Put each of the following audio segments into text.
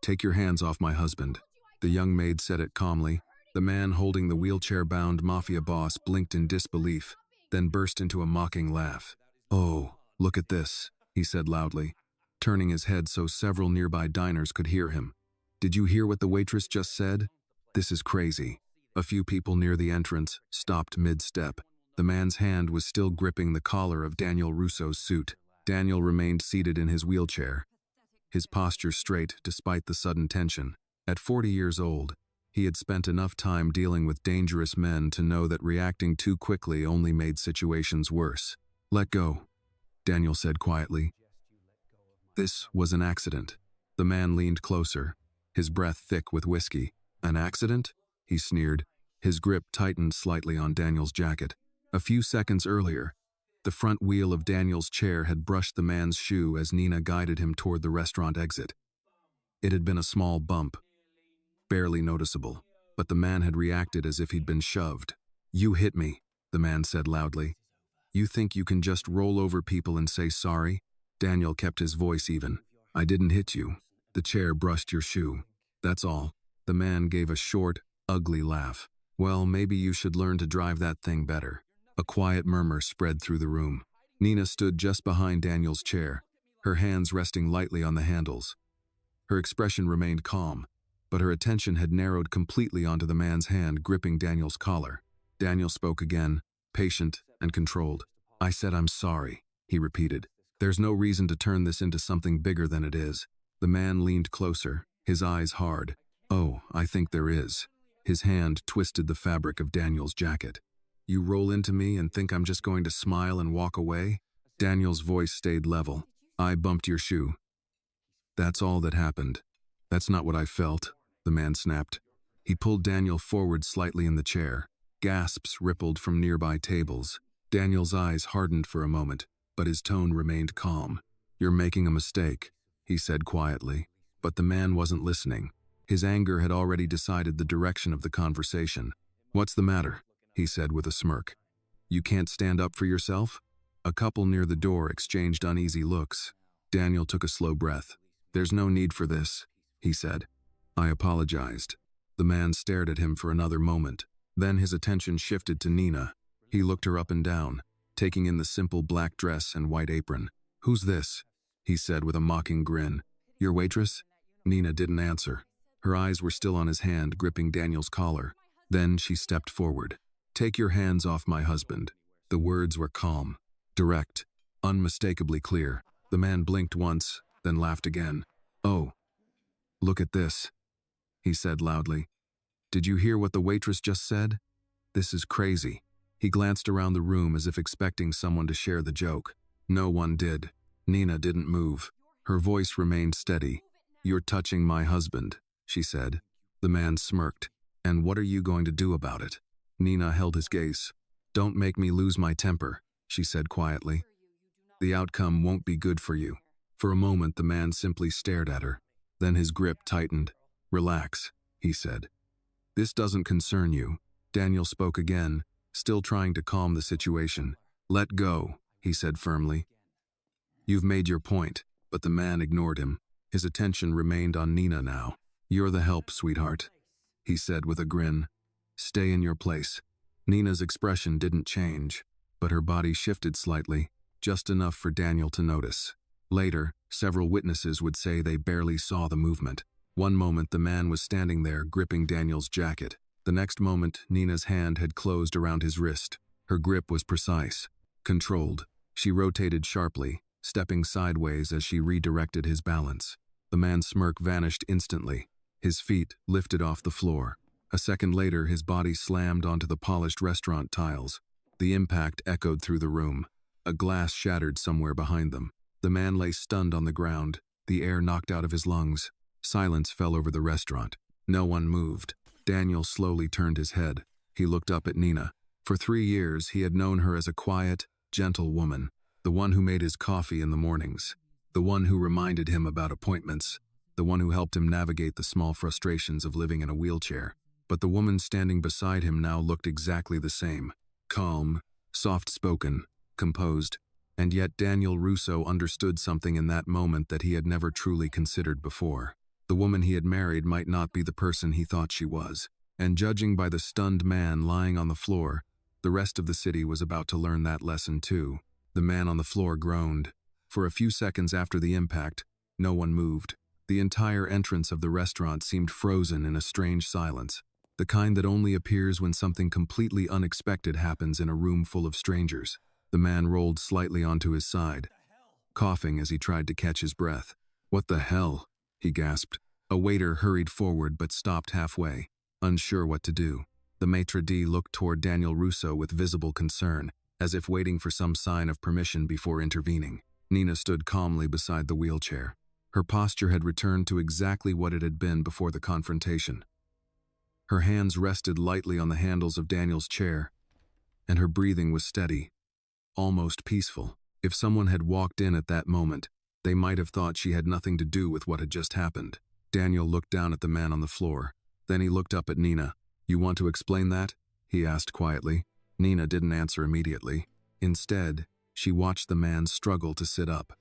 Take your hands off my husband." The young maid said it calmly. The man holding the wheelchair-bound mafia boss blinked in disbelief, then burst into a mocking laugh. "Oh, look at this," he said loudly, turning his head so several nearby diners could hear him. "Did you hear what the waitress just said? This is crazy." A few people near the entrance stopped mid-step. The man's hand was still gripping the collar of Daniel Russo's suit. Daniel remained seated in his wheelchair, his posture straight despite the sudden tension. At 40 years old, he had spent enough time dealing with dangerous men to know that reacting too quickly only made situations worse. "Let go," Daniel said quietly. "This was an accident." The man leaned closer, his breath thick with whiskey. "An accident?" he sneered. His grip tightened slightly on Daniel's jacket. A few seconds earlier, the front wheel of Daniel's chair had brushed the man's shoe as Nina guided him toward the restaurant exit. It had been a small bump, barely noticeable, but the man had reacted as if he'd been shoved. "You hit me," the man said loudly. "You think you can just roll over people and say sorry?" Daniel kept his voice even. "I didn't hit you. The chair brushed your shoe. That's all." The man gave a short, ugly laugh. "Well, maybe you should learn to drive that thing better." A quiet murmur spread through the room. Nina stood just behind Daniel's chair, her hands resting lightly on the handles. Her expression remained calm, but her attention had narrowed completely onto the man's hand gripping Daniel's collar. Daniel spoke again, patient and controlled. "I said I'm sorry," he repeated. "There's no reason to turn this into something bigger than it is." The man leaned closer, his eyes hard. "Oh, I think there is." His hand twisted the fabric of Daniel's jacket. "You roll into me and think I'm just going to smile and walk away?" Daniel's voice stayed level. "I bumped your shoe. That's all that happened." "That's not what I felt," the man snapped. He pulled Daniel forward slightly in the chair. Gasps rippled from nearby tables. Daniel's eyes hardened for a moment, but his tone remained calm. "You're making a mistake," he said quietly. But the man wasn't listening. His anger had already decided the direction of the conversation. "What's the matter?" he said with a smirk. "You can't stand up for yourself?" A couple near the door exchanged uneasy looks. Daniel took a slow breath. "There's no need for this," he said. "I apologized." The man stared at him for another moment. Then his attention shifted to Nina. He looked her up and down, taking in the simple black dress and white apron. "Who's this?" he said with a mocking grin. "Your waitress?" Nina didn't answer. Her eyes were still on his hand gripping Daniel's collar. Then she stepped forward. "Take your hands off my husband." The words were calm, direct, unmistakably clear. The man blinked once, then laughed again. "Oh, look at this," he said loudly. "Did you hear what the waitress just said? This is crazy." He glanced around the room as if expecting someone to share the joke. No one did. Nina didn't move. Her voice remained steady. "You're touching my husband," she said. The man smirked. "And what are you going to do about it?" Nina held his gaze. "Don't make me lose my temper," she said quietly. "The outcome won't be good for you." For a moment, the man simply stared at her. Then his grip tightened. "Relax," he said. "This doesn't concern you." Daniel spoke again, still trying to calm the situation. "Let go," he said firmly. "You've made your point," but the man ignored him. His attention remained on Nina now. "You're the help, sweetheart," he said with a grin. "Stay in your place." Nina's expression didn't change, but her body shifted slightly, just enough for Daniel to notice. Later, several witnesses would say they barely saw the movement. One moment the man was standing there gripping Daniel's jacket. The next moment, Nina's hand had closed around his wrist. Her grip was precise, controlled. She rotated sharply, stepping sideways as she redirected his balance. The man's smirk vanished instantly. His feet lifted off the floor. A second later, his body slammed onto the polished restaurant tiles. The impact echoed through the room. A glass shattered somewhere behind them. The man lay stunned on the ground, the air knocked out of his lungs. Silence fell over the restaurant. No one moved. Daniel slowly turned his head. He looked up at Nina. For 3 years, he had known her as a quiet, gentle woman, the one who made his coffee in the mornings, the one who reminded him about appointments, the one who helped him navigate the small frustrations of living in a wheelchair. But the woman standing beside him now looked exactly the same. Calm, soft-spoken, composed. And yet Daniel Russo understood something in that moment that he had never truly considered before. The woman he had married might not be the person he thought she was. And judging by the stunned man lying on the floor, the rest of the city was about to learn that lesson too. The man on the floor groaned. For a few seconds after the impact, no one moved. The entire entrance of the restaurant seemed frozen in a strange silence, the kind that only appears when something completely unexpected happens in a room full of strangers. The man rolled slightly onto his side, coughing as he tried to catch his breath. "What the hell?" he gasped. A waiter hurried forward but stopped halfway, unsure what to do. The maitre d' looked toward Daniel Russo with visible concern, as if waiting for some sign of permission before intervening. Nina stood calmly beside the wheelchair. Her posture had returned to exactly what it had been before the confrontation. Her hands rested lightly on the handles of Daniel's chair, and her breathing was steady, almost peaceful. If someone had walked in at that moment, they might have thought she had nothing to do with what had just happened. Daniel looked down at the man on the floor. Then he looked up at Nina. "You want to explain that?" he asked quietly. Nina didn't answer immediately. Instead, she watched the man struggle to sit up.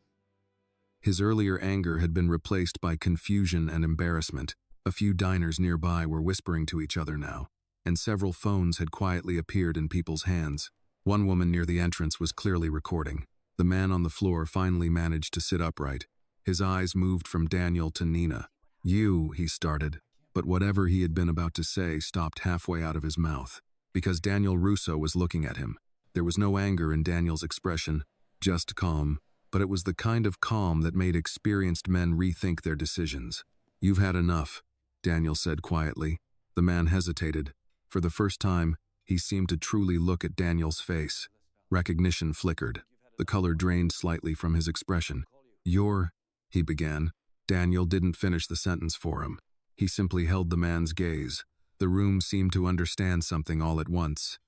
His earlier anger had been replaced by confusion and embarrassment. A few diners nearby were whispering to each other now, and several phones had quietly appeared in people's hands. One woman near the entrance was clearly recording. The man on the floor finally managed to sit upright. His eyes moved from Daniel to Nina. "You," he started, but whatever he had been about to say stopped halfway out of his mouth, because Daniel Russo was looking at him. There was no anger in Daniel's expression, just calm, but it was the kind of calm that made experienced men rethink their decisions. "You've had enough," Daniel said quietly. The man hesitated. For the first time, he seemed to truly look at Daniel's face. Recognition flickered. The color drained slightly from his expression. "You're," he began. Daniel didn't finish the sentence for him. He simply held the man's gaze. The room seemed to understand something all at once.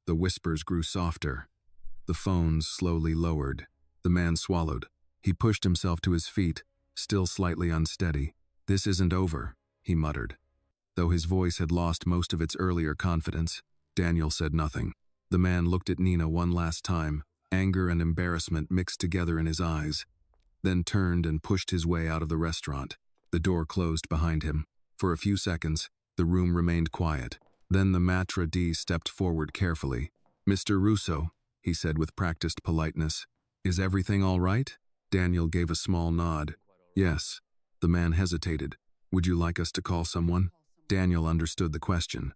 The whispers grew softer. The phones slowly lowered. The man swallowed. He pushed himself to his feet, still slightly unsteady. "This isn't over," he muttered. Though his voice had lost most of its earlier confidence, Daniel said nothing. The man looked at Nina one last time, anger and embarrassment mixed together in his eyes, then turned and pushed his way out of the restaurant. The door closed behind him. For a few seconds, the room remained quiet. Then the maitre d' stepped forward carefully. "Mr. Russo," he said with practiced politeness, "is everything all right?" Daniel gave a small nod. "Yes." The man hesitated. "Would you like us to call someone?" Daniel understood the question.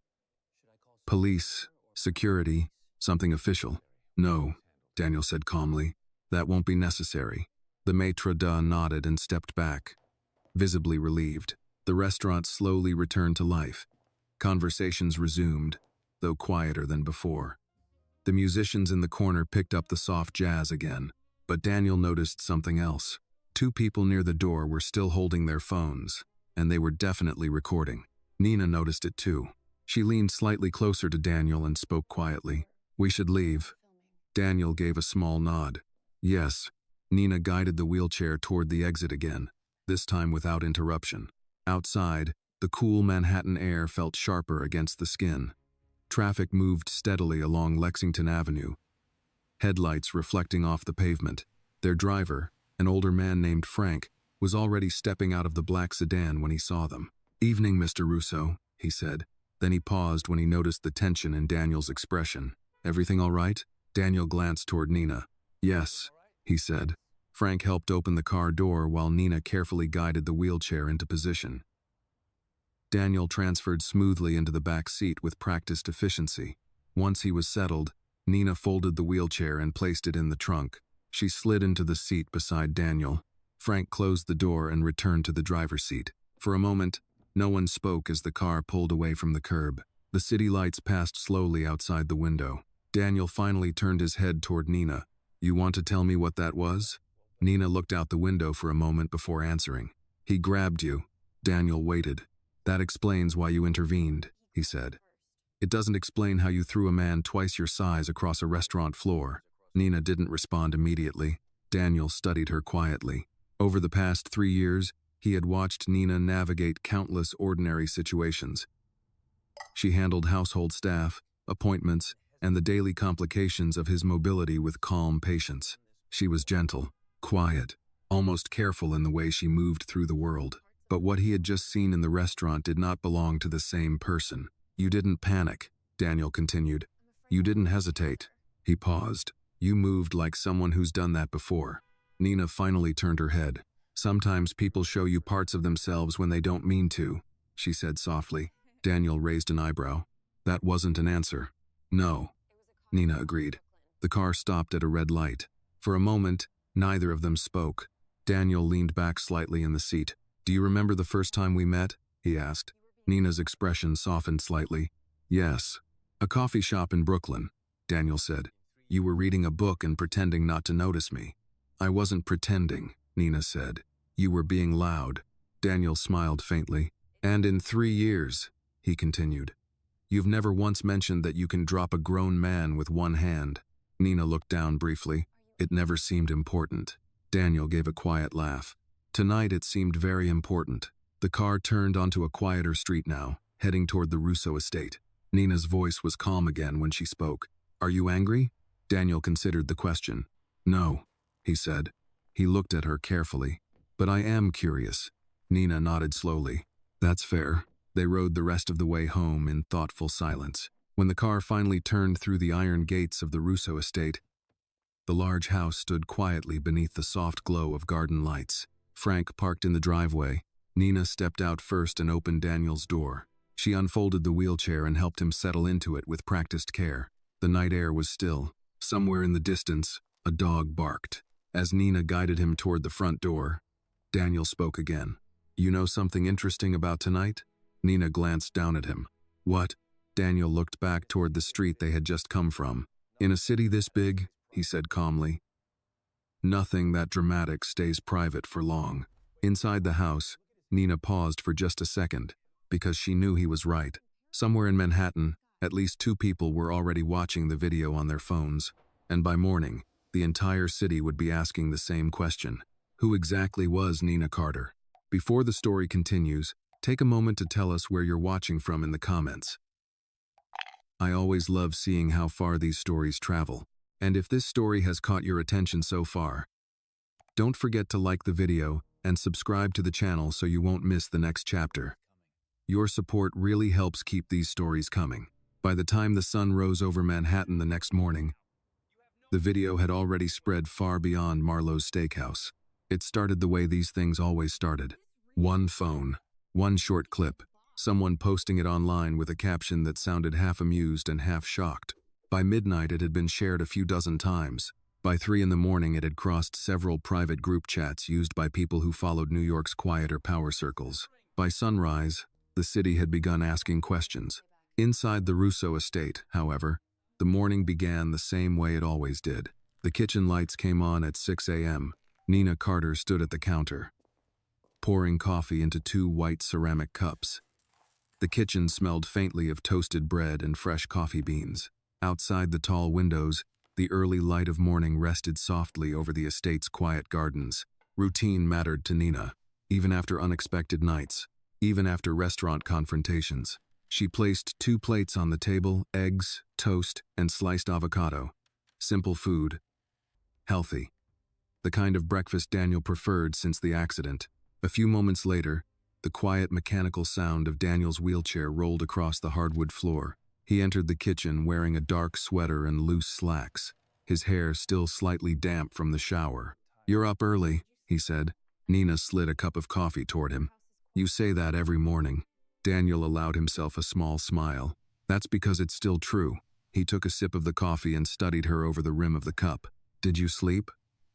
"Police, security, something official." "No," Daniel said calmly. "That won't be necessary." The maitre d' nodded and stepped back, visibly relieved. The restaurant slowly returned to life. Conversations resumed, though quieter than before. The musicians in the corner picked up the soft jazz again, but Daniel noticed something else. Two people near the door were still holding their phones, and they were definitely recording. Nina noticed it too. She leaned slightly closer to Daniel and spoke quietly. "We should leave." Daniel gave a small nod. "Yes." Nina guided the wheelchair toward the exit again, this time without interruption. Outside, the cool Manhattan air felt sharper against the skin. Traffic moved steadily along Lexington Avenue, headlights reflecting off the pavement. Their driver, an older man named Frank, was already stepping out of the black sedan when he saw them. "Evening, Mr. Russo," he said. Then he paused when he noticed the tension in Daniel's expression. "Everything all right?" Daniel glanced toward Nina. "Yes," he said. Frank helped open the car door while Nina carefully guided the wheelchair into position. Daniel transferred smoothly into the back seat with practiced efficiency. Once he was settled, Nina folded the wheelchair and placed it in the trunk. She slid into the seat beside Daniel. Frank closed the door and returned to the driver's seat. For a moment, no one spoke as the car pulled away from the curb. The city lights passed slowly outside the window. Daniel finally turned his head toward Nina. "You want to tell me what that was?" Nina looked out the window for a moment before answering. "He grabbed you." Daniel waited. "That explains why you intervened," he said. "It doesn't explain how you threw a man twice your size across a restaurant floor." Nina didn't respond immediately. Daniel studied her quietly. Over the past 3 years, he had watched Nina navigate countless ordinary situations. She handled household staff, appointments, and the daily complications of his mobility with calm patience. She was gentle, quiet, almost careful in the way she moved through the world. But what he had just seen in the restaurant did not belong to the same person. You didn't panic, Daniel continued. You didn't hesitate. He paused. You moved like someone who's done that before. Nina finally turned her head. Sometimes people show you parts of themselves when they don't mean to, she said softly. Daniel raised an eyebrow. That wasn't an answer. No, Nina agreed. The car stopped at a red light. For a moment, neither of them spoke. Daniel leaned back slightly in the seat. Do you remember the first time we met? He asked. Nina's expression softened slightly. Yes. A coffee shop in Brooklyn, Daniel said. You were reading a book and pretending not to notice me. I wasn't pretending, Nina said. You were being loud. Daniel smiled faintly. And in 3 years, he continued. You've never once mentioned that you can drop a grown man with one hand. Nina looked down briefly. It never seemed important. Daniel gave a quiet laugh. Tonight it seemed very important. The car turned onto a quieter street now, heading toward the Russo estate. Nina's voice was calm again when she spoke. Are you angry? Daniel considered the question. No, he said. He looked at her carefully. But I am curious. Nina nodded slowly. That's fair. They rode the rest of the way home in thoughtful silence. When the car finally turned through the iron gates of the Russo estate, the large house stood quietly beneath the soft glow of garden lights. Frank parked in the driveway. Nina stepped out first and opened Daniel's door. She unfolded the wheelchair and helped him settle into it with practiced care. The night air was still. Somewhere in the distance, a dog barked. As Nina guided him toward the front door, Daniel spoke again. You know something interesting about tonight? Nina glanced down at him. What? Daniel looked back toward the street they had just come from. In a city this big, he said calmly, nothing that dramatic stays private for long. Inside the house, Nina paused for just a second, because she knew he was right. Somewhere in Manhattan, at least 2 people were already watching the video on their phones, and by morning, the entire city would be asking the same question. Who exactly was Nina Carter? Before the story continues, take a moment to tell us where you're watching from in the comments. I always love seeing how far these stories travel, and if this story has caught your attention so far, don't forget to like the video and subscribe to the channel so you won't miss the next chapter. Your support really helps keep these stories coming. By the time the sun rose over Manhattan the next morning, the video had already spread far beyond Marlowe's steakhouse. It started the way these things always started. One phone, one short clip, someone posting it online with a caption that sounded half amused and half shocked. By midnight it had been shared a few dozen times. By 3 in the morning it had crossed several private group chats used by people who followed New York's quieter power circles. By sunrise, the city had begun asking questions. Inside the Russo estate, however, the morning began the same way it always did. The kitchen lights came on at 6 a.m. Nina Carter stood at the counter, pouring coffee into 2 white ceramic cups. The kitchen smelled faintly of toasted bread and fresh coffee beans. Outside the tall windows, the early light of morning rested softly over the estate's quiet gardens. Routine mattered to Nina, even after unexpected nights, even after restaurant confrontations. She placed 2 plates on the table, eggs, toast, and sliced avocado. Simple food. Healthy. The kind of breakfast Daniel preferred since the accident. A few moments later, the quiet mechanical sound of Daniel's wheelchair rolled across the hardwood floor. He entered the kitchen wearing a dark sweater and loose slacks, his hair still slightly damp from the shower. You're up early, he said. Nina slid a cup of coffee toward him. You say that every morning. Daniel allowed himself a small smile. That's because it's still true. He took a sip of the coffee and studied her over the rim of the cup. Did you sleep?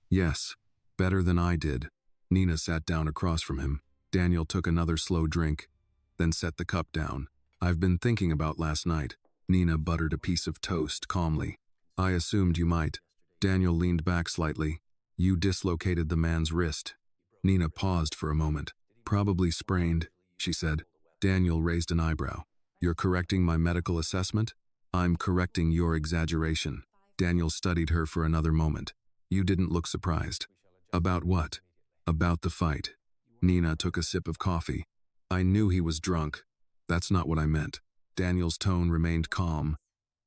Yes, better than I did. Nina sat down across from him. Daniel took another slow drink, then set the cup down. I've been thinking about last night. Nina buttered a piece of toast calmly. I assumed you might. Daniel leaned back slightly. You dislocated the man's wrist. Nina paused for a moment. Probably sprained, she said. Daniel raised an eyebrow. You're correcting my medical assessment? I'm correcting your exaggeration. Daniel studied her for another moment. You didn't look surprised. About what? About the fight. Nina took a sip of coffee. I knew he was drunk. That's not what I meant. Daniel's tone remained calm,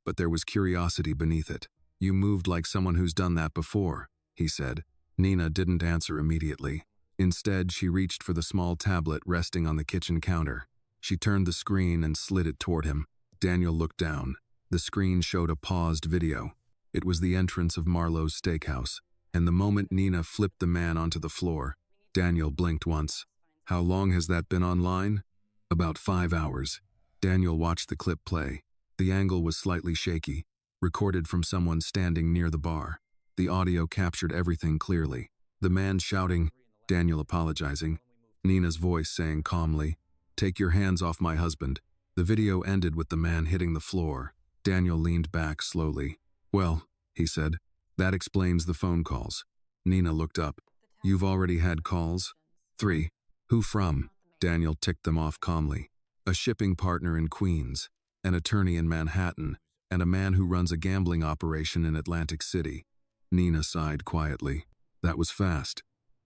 but there was curiosity beneath it. You moved like someone who's done that before, he said. Nina didn't answer immediately. Instead, she reached for the small tablet resting on the kitchen counter. She turned the screen and slid it toward him. Daniel looked down. The screen showed a paused video. It was the entrance of Marlowe's steakhouse, and the moment Nina flipped the man onto the floor, Daniel blinked once. How long has that been online? About 5 hours. Daniel watched the clip play. The angle was slightly shaky, recorded from someone standing near the bar. The audio captured everything clearly. The man shouting, Daniel apologizing, Nina's voice saying calmly, "Take your hands off my husband." The video ended with the man hitting the floor. Daniel leaned back slowly. "Well," he said, "that explains the phone calls." Nina looked up. "You've already had calls?" "3. Who from?" Daniel ticked them off calmly. "A shipping partner in Queens, an attorney in Manhattan, and a man who runs a gambling operation in Atlantic City." Nina sighed quietly. "That was fast."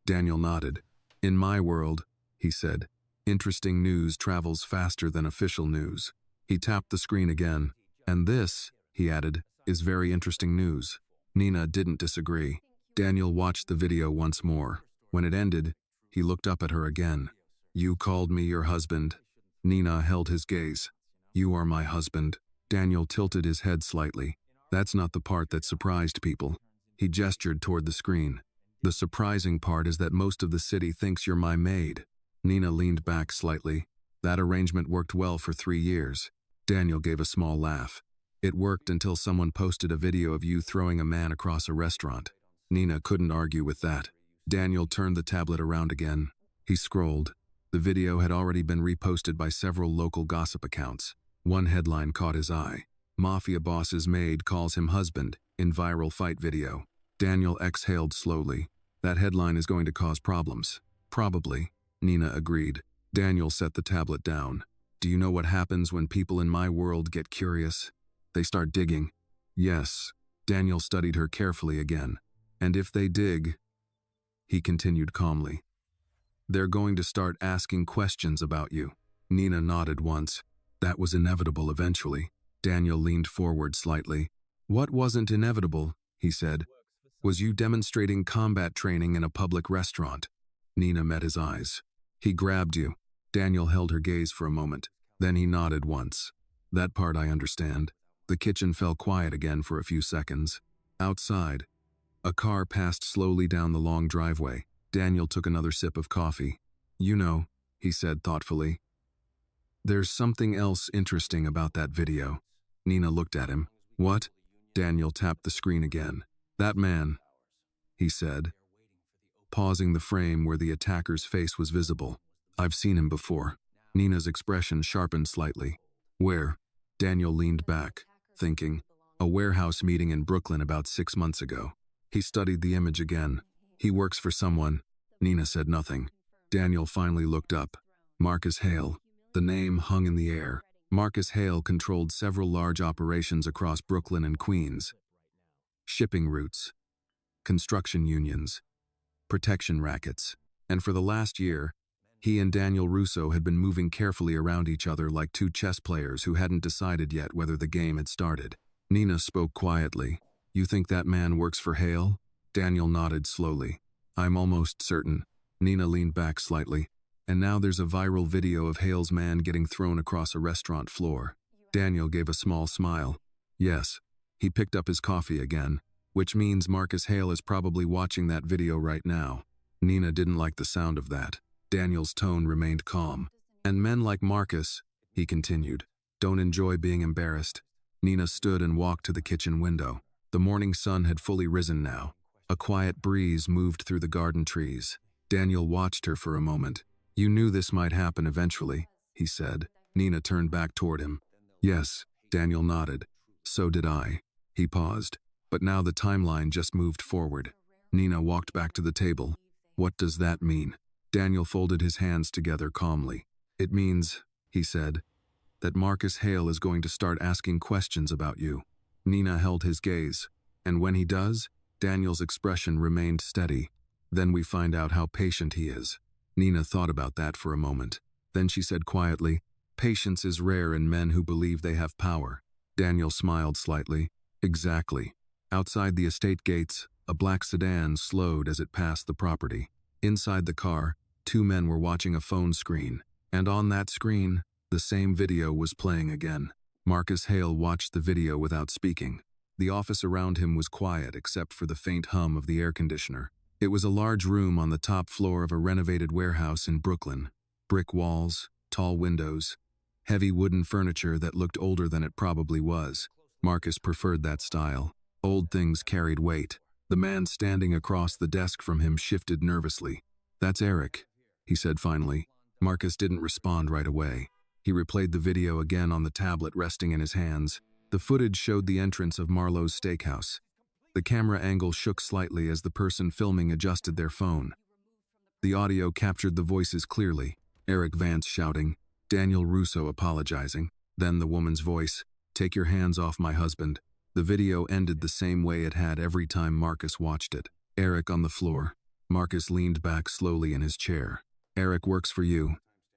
Daniel nodded. "In my world," he said, "interesting news travels faster than official news." He tapped the screen again. "And this," he added, "is very interesting news." Nina didn't disagree. Daniel watched the video once more. When it ended, he looked up at her again. "You called me your husband." Nina held his gaze. "You are my husband." Daniel tilted his head slightly. "That's not the part that surprised people." He gestured toward the screen. "The surprising part is that most of the city thinks you're my maid." Nina leaned back slightly. "That arrangement worked well for 3 years." Daniel gave a small laugh. "It worked until someone posted a video of you throwing a man across a restaurant." Nina couldn't argue with that. Daniel turned the tablet around again. He scrolled. The video had already been reposted by several local gossip accounts. One headline caught his eye. "Mafia boss's maid calls him husband in viral fight video." Daniel exhaled slowly. "That headline is going to cause problems." "Probably," Nina agreed. Daniel set the tablet down. "Do you know what happens when people in my world get curious? They start digging." "Yes." Daniel studied her carefully again. "And if they dig," he continued calmly, "they're going to start asking questions about you." Nina nodded once. "That was inevitable eventually." Daniel leaned forward slightly. "What wasn't inevitable," he said, "was you demonstrating combat training in a public restaurant." Nina met his eyes. "He grabbed you." Daniel held her gaze for a moment. Then he nodded once. "That part I understand." The kitchen fell quiet again for a few seconds. Outside, a car passed slowly down the long driveway. Daniel took another sip of coffee. "You know," he said thoughtfully, "there's something else interesting about that video." Nina looked at him. "What?" Daniel tapped the screen again. "That man," he said, pausing the frame where the attacker's face was visible. "I've seen him before." Nina's expression sharpened slightly. "Where?" Daniel leaned back, thinking. "A warehouse meeting in Brooklyn about 6 months ago." He studied the image again. "He works for someone." Nina said nothing. Daniel finally looked up. Marcus Hale. The name hung in the air. Marcus Hale controlled several large operations across Brooklyn and Queens. Shipping routes, construction unions, protection rackets. And for the last year, he and Daniel Russo had been moving carefully around each other like two chess players who hadn't decided yet whether the game had started. Nina spoke quietly. "You think that man works for Hale?" Daniel nodded slowly. "I'm almost certain." Nina leaned back slightly. "And now there's a viral video of Hale's man getting thrown across a restaurant floor." Daniel gave a small smile. "Yes." He picked up his coffee again. "Which means Marcus Hale is probably watching that video right now." Nina didn't like the sound of that. Daniel's tone remained calm. "And men like Marcus," he continued, "don't enjoy being embarrassed." Nina stood and walked to the kitchen window. The morning sun had fully risen now. A quiet breeze moved through the garden trees. Daniel watched her for a moment. "You knew this might happen eventually," he said. Nina turned back toward him. "Yes," Daniel nodded. "So did I." He paused. "But now the timeline just moved forward." Nina walked back to the table. "What does that mean?" Daniel folded his hands together calmly. "It means," he said, "that Marcus Hale is going to start asking questions about you." Nina held his gaze. "And when he does?" Daniel's expression remained steady. "Then we find out how patient he is." Nina thought about that for a moment. Then she said quietly, "Patience is rare in men who believe they have power." Daniel smiled slightly. "Exactly." Outside the estate gates, a black sedan slowed as it passed the property. Inside the car, two men were watching a phone screen, and on that screen, the same video was playing again. Marcus Hale watched the video without speaking. The office around him was quiet except for the faint hum of the air conditioner. It was a large room on the top floor of a renovated warehouse in Brooklyn. Brick walls, tall windows, heavy wooden furniture that looked older than it probably was. Marcus preferred that style. Old things carried weight. The man standing across the desk from him shifted nervously. "That's Eric," he said finally. Marcus didn't respond right away. He replayed the video again on the tablet resting in his hands. The footage showed the entrance of Marlowe's steakhouse. The camera angle shook slightly as the person filming adjusted their phone. The audio captured the voices clearly. Eric Vance shouting, Daniel Russo apologizing, then the woman's voice, "Take your hands off my husband." The video ended the same way it had every time Marcus watched it. Eric on the floor. Marcus leaned back slowly in his chair. "Eric works for you,"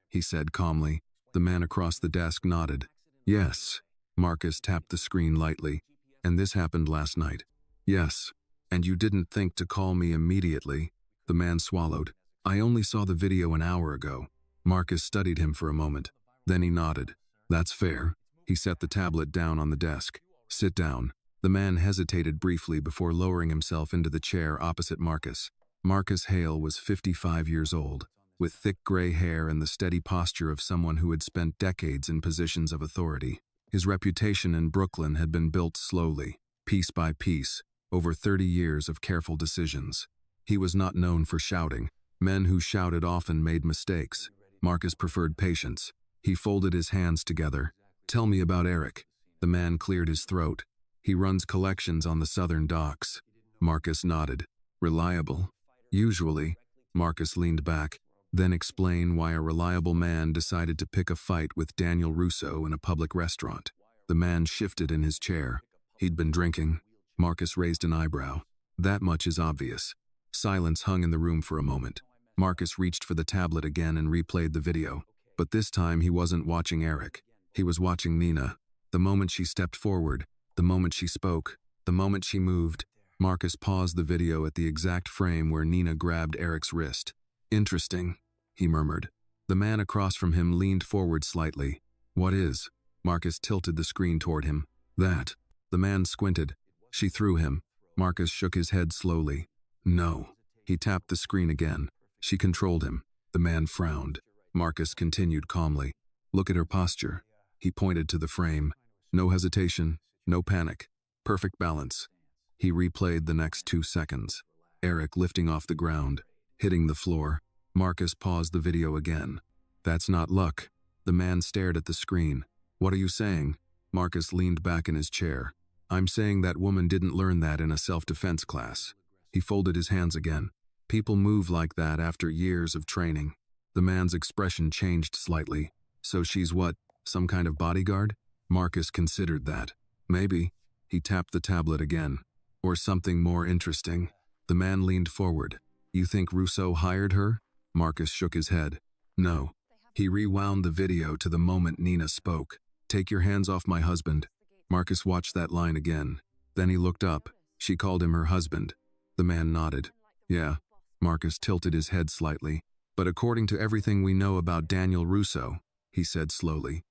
he said calmly. The man across the desk nodded. "Yes." Marcus tapped the screen lightly. "And this happened last night." "Yes. And you didn't think to call me immediately?" The man swallowed. "I only saw the video an hour ago." Marcus studied him for a moment. Then he nodded. "That's fair." He set the tablet down on the desk. "Sit down." The man hesitated briefly before lowering himself into the chair opposite Marcus. Marcus Hale was 55 years old, with thick gray hair and the steady posture of someone who had spent decades in positions of authority. His reputation in Brooklyn had been built slowly, piece by piece, over 30 years of careful decisions. He was not known for shouting. Men who shouted often made mistakes. Marcus preferred patience. He folded his hands together. "Tell me about Eric." The man cleared his throat. "He runs collections on the southern docks." Marcus nodded. "Reliable?" "Usually." Marcus leaned back. "Then explain why a reliable man decided to pick a fight with Daniel Russo in a public restaurant." The man shifted in his chair. "He'd been drinking." Marcus raised an eyebrow. "That much is obvious." Silence hung in the room for a moment. Marcus reached for the tablet again and replayed the video. But this time he wasn't watching Eric. He was watching Nina. The moment she stepped forward, the moment she spoke, the moment she moved, Marcus paused the video at the exact frame where Nina grabbed Eric's wrist. "Interesting," he murmured. The man across from him leaned forward slightly. "What is?" Marcus tilted the screen toward him. "That." The man squinted. "She threw him." Marcus shook his head slowly. "No." He tapped the screen again. "She controlled him." The man frowned. Marcus continued calmly. "Look at her posture." He pointed to the frame. No hesitation, no panic. Perfect balance. He replayed the next 2 seconds. Eric lifting off the ground, hitting the floor. Marcus paused the video again. "That's not luck." The man stared at the screen. "What are you saying?" Marcus leaned back in his chair. "I'm saying that woman didn't learn that in a self-defense class." He folded his hands again. "People move like that after years of training." The man's expression changed slightly. "So she's what, some kind of bodyguard?" Marcus considered that. "Maybe." He tapped the tablet again. "Or something more interesting." The man leaned forward. "You think Russo hired her?" Marcus shook his head. "No." He rewound the video to the moment Nina spoke. "Take your hands off my husband." Marcus watched that line again. Then he looked up. She called him her husband. The man nodded. "Yeah." Marcus tilted his head slightly. "But according to everything we know about Daniel Russo," he said slowly,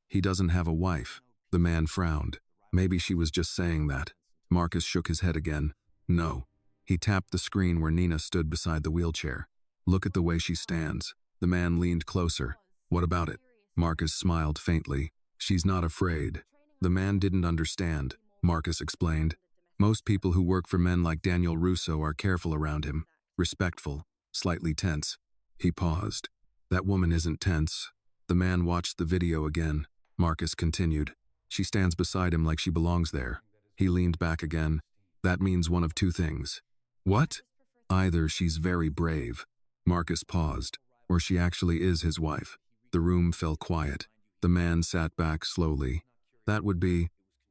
"he doesn't have a wife." The man frowned. "Maybe she was just saying that." Marcus shook his head again. "No." He tapped the screen where Nina stood beside the wheelchair. "Look at the way she stands." The man leaned closer. "What about it?" Marcus smiled faintly. "She's not afraid." The man didn't understand. Marcus explained. "Most people who work for men like Daniel Russo are careful around him. Respectful. Slightly tense." He paused. "That woman isn't tense." The man watched the video again. Marcus continued. "She stands beside him like she belongs there." He leaned back again. "That means one of two things." "What?" "Either she's very brave." Marcus paused. "Or she actually is his wife." The room fell quiet. The man sat back slowly. "That would be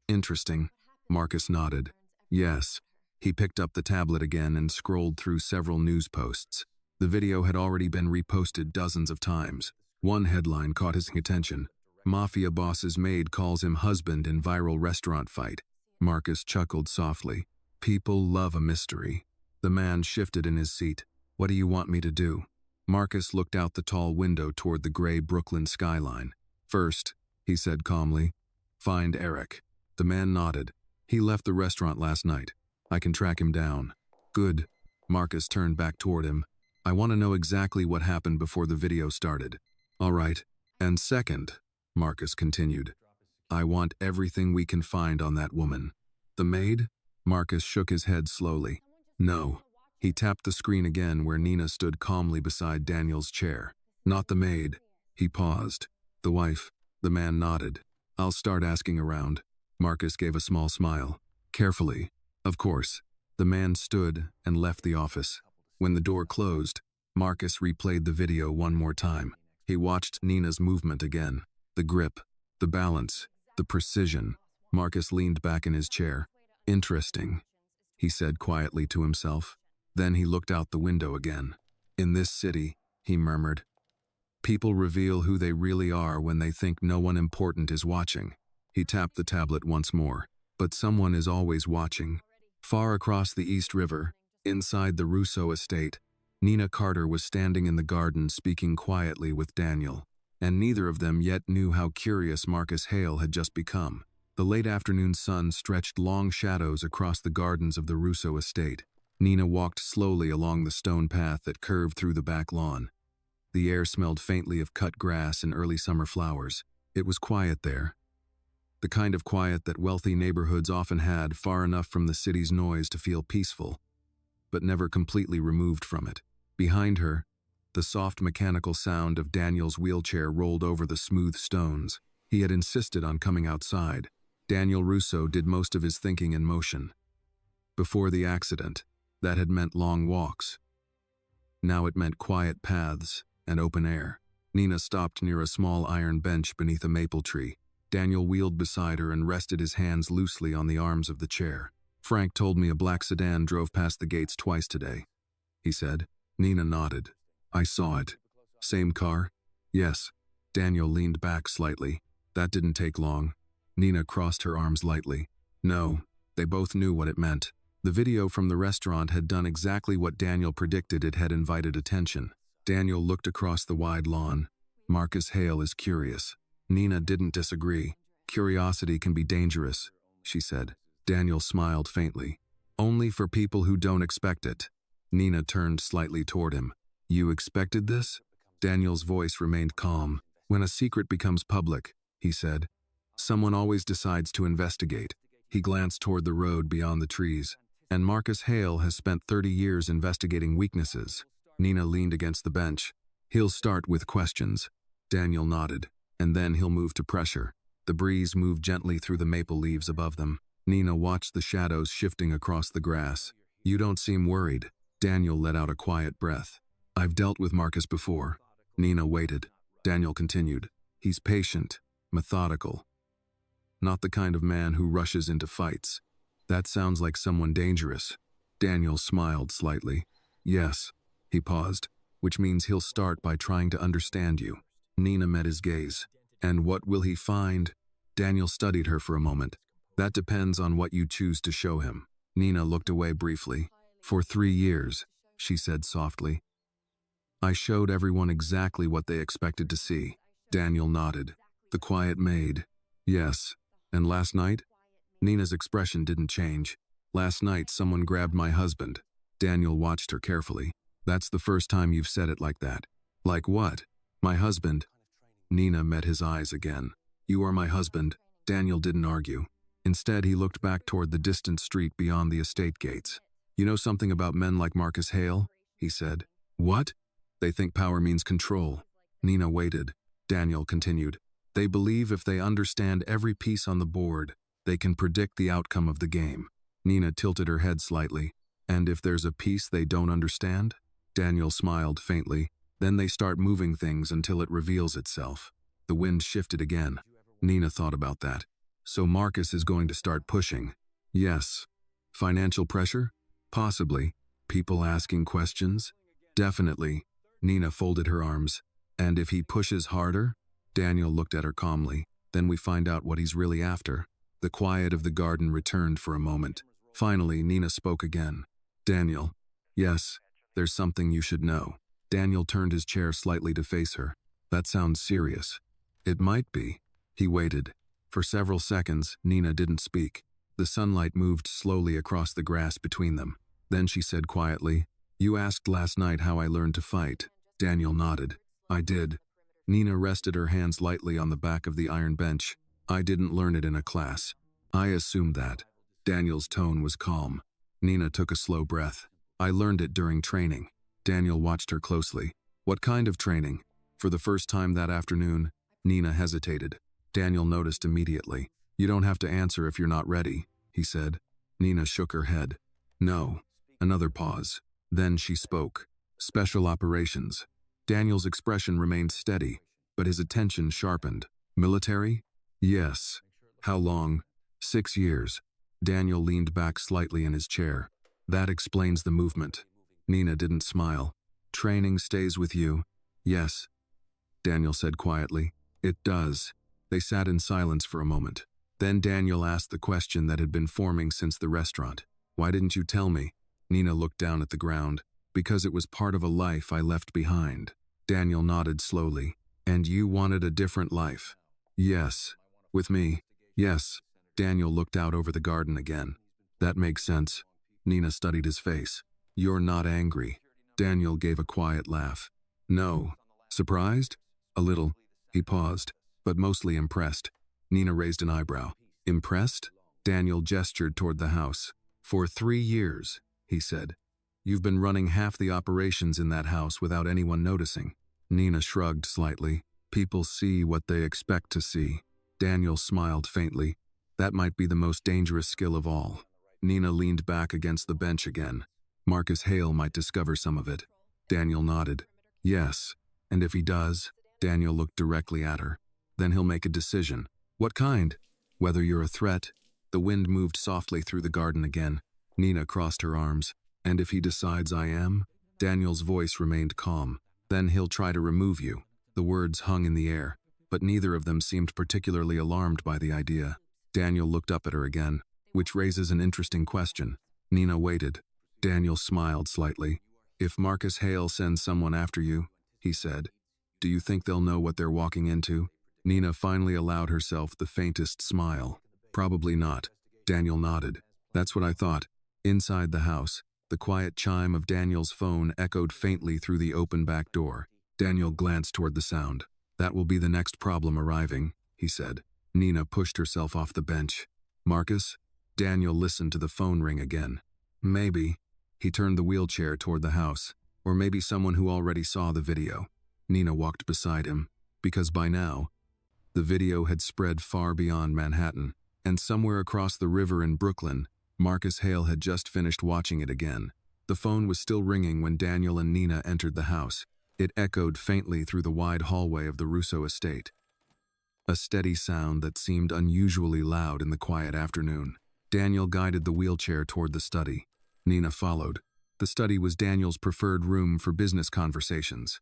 interesting." Marcus nodded. "Yes." He picked up the tablet again and scrolled through several news posts. The video had already been reposted dozens of times. One headline caught his attention. "Mafia boss's maid calls him husband in viral restaurant fight." Marcus chuckled softly. "People love a mystery." The man shifted in his seat. What do you want me to do? Marcus looked out the tall window toward the gray Brooklyn skyline. First, he said calmly, find Eric. The man nodded. He left the restaurant last night. I can track him down. Good. Marcus turned back toward him. I want to know exactly what happened before the video started. All right. And second, Marcus continued, I want everything we can find on that woman. The maid? Marcus shook his head slowly. No. He tapped the screen again where Nina stood calmly beside Daniel's chair. Not the maid. He paused. The wife. The man nodded. I'll start asking around. Marcus gave a small smile. Carefully. Of course. The man stood and left the office. When the door closed, Marcus replayed the video one more time. He watched Nina's movement again. The grip, the balance, the precision. Marcus leaned back in his chair. Interesting, he said quietly to himself. Then he looked out the window again. In this city, he murmured, people reveal who they really are when they think no one important is watching. He tapped the tablet once more. But someone is always watching. Far across the East River, inside the Russo estate, Nina Carter was standing in the garden speaking quietly with Daniel, and neither of them yet knew how curious Marcus Hale had just become. The late afternoon sun stretched long shadows across the gardens of the Russo estate. Nina walked slowly along the stone path that curved through the back lawn. The air smelled faintly of cut grass and early summer flowers. It was quiet there. The kind of quiet that wealthy neighborhoods often had, far enough from the city's noise to feel peaceful, but never completely removed from it. Behind her, the soft mechanical sound of Daniel's wheelchair rolled over the smooth stones. He had insisted on coming outside. Daniel Russo did most of his thinking in motion. Before the accident, that had meant long walks. Now it meant quiet paths and open air. Nina stopped near a small iron bench beneath a maple tree. Daniel wheeled beside her and rested his hands loosely on the arms of the chair. Frank told me a black sedan drove past the gates twice today, he said. Nina nodded. I saw it. Same car? Yes. Daniel leaned back slightly. That didn't take long. Nina crossed her arms lightly. No, they both knew what it meant. The video from the restaurant had done exactly what Daniel predicted. It had invited attention. Daniel looked across the wide lawn. Marcus Hale is curious. Nina didn't disagree. Curiosity can be dangerous, she said. Daniel smiled faintly. Only for people who don't expect it. Nina turned slightly toward him. You expected this? Daniel's voice remained calm. When a secret becomes public, he said, someone always decides to investigate. He glanced toward the road beyond the trees. And Marcus Hale has spent 30 years investigating weaknesses. Nina leaned against the bench. He'll start with questions. Daniel nodded. And then he'll move to pressure. The breeze moved gently through the maple leaves above them. Nina watched the shadows shifting across the grass. You don't seem worried. Daniel let out a quiet breath. I've dealt with Marcus before. Nina waited. Daniel continued. He's patient, methodical. Not the kind of man who rushes into fights. That sounds like someone dangerous. Daniel smiled slightly. Yes. He paused, which means he'll start by trying to understand you. Nina met his gaze. And what will he find? Daniel studied her for a moment. That depends on what you choose to show him. Nina looked away briefly. For 3 years, she said softly. I showed everyone exactly what they expected to see. Daniel nodded. The quiet maid. Yes. And last night? Nina's expression didn't change. Last night, someone grabbed my husband. Daniel watched her carefully. That's the first time you've said it like that. Like what? My husband. Nina met his eyes again. You are my husband. Daniel didn't argue. Instead, he looked back toward the distant street beyond the estate gates. You know something about men like Marcus Hale? He said. What? They think power means control. Nina waited. Daniel continued. They believe if they understand every piece on the board, they can predict the outcome of the game. Nina tilted her head slightly. And if there's a piece they don't understand? Daniel smiled faintly. Then they start moving things until it reveals itself. The wind shifted again. Nina thought about that. So Marcus is going to start pushing. Yes. Financial pressure? Possibly. People asking questions? Definitely. Nina folded her arms. And if he pushes harder? Daniel looked at her calmly. Then we find out what he's really after. The quiet of the garden returned for a moment. Finally, Nina spoke again. Daniel. Yes. There's something you should know. Daniel turned his chair slightly to face her. That sounds serious. It might be. He waited. For several seconds, Nina didn't speak. The sunlight moved slowly across the grass between them. Then she said quietly, "You asked last night how I learned to fight." Daniel nodded. "I did." Nina rested her hands lightly on the back of the iron bench. "I didn't learn it in a class." "I assumed that." Daniel's tone was calm. Nina took a slow breath. "I learned it during training." Daniel watched her closely. "What kind of training?" For the first time that afternoon, Nina hesitated. Daniel noticed immediately. "You don't have to answer if you're not ready," he said. Nina shook her head. "No." Another pause. Then she spoke. "Special operations." Daniel's expression remained steady, but his attention sharpened. "Military?" "Yes." "How long?" 6 years. Daniel leaned back slightly in his chair. "That explains the movement." Nina didn't smile. "Training stays with you?" "Yes," Daniel said quietly. "It does." They sat in silence for a moment. Then Daniel asked the question that had been forming since the restaurant. "Why didn't you tell me?" Nina looked down at the ground. "Because it was part of a life I left behind." Daniel nodded slowly. "And you wanted a different life?" "Yes." "With me?" "Yes." Daniel looked out over the garden again. "That makes sense." Nina studied his face. "You're not angry." Daniel gave a quiet laugh. "No." "Surprised?" "A little." He paused, but mostly impressed. Nina raised an eyebrow. "Impressed?" Daniel gestured toward the house. "For 3 years," he said. "You've been running half the operations in that house without anyone noticing." Nina shrugged slightly. "People see what they expect to see." Daniel smiled faintly. "That might be the most dangerous skill of all." Nina leaned back against the bench again. "Marcus Hale might discover some of it." Daniel nodded. "Yes. And if he does?" Daniel looked directly at her. "Then he'll make a decision." "What kind?" "Whether you're a threat." The wind moved softly through the garden again. Nina crossed her arms. "And if he decides I am?" Daniel's voice remained calm. "Then he'll try to remove you." The words hung in the air, but neither of them seemed particularly alarmed by the idea. Daniel looked up at her again, "Which raises an interesting question." Nina waited. Daniel smiled slightly. "If Marcus Hale sends someone after you," he said, "do you think they'll know what they're walking into?" Nina finally allowed herself the faintest smile. "Probably not." Daniel nodded. "That's what I thought." Inside the house, the quiet chime of Daniel's phone echoed faintly through the open back door. Daniel glanced toward the sound. "That will be the next problem arriving," he said. Nina pushed herself off the bench. "Marcus?" Daniel listened to the phone ring again. "Maybe." He turned the wheelchair toward the house. "Or maybe someone who already saw the video." Nina walked beside him, because by now, the video had spread far beyond Manhattan, and somewhere across the river in Brooklyn, Marcus Hale had just finished watching it again. The phone was still ringing when Daniel and Nina entered the house. It echoed faintly through the wide hallway of the Russo estate. A steady sound that seemed unusually loud in the quiet afternoon. Daniel guided the wheelchair toward the study. Nina followed. The study was Daniel's preferred room for business conversations.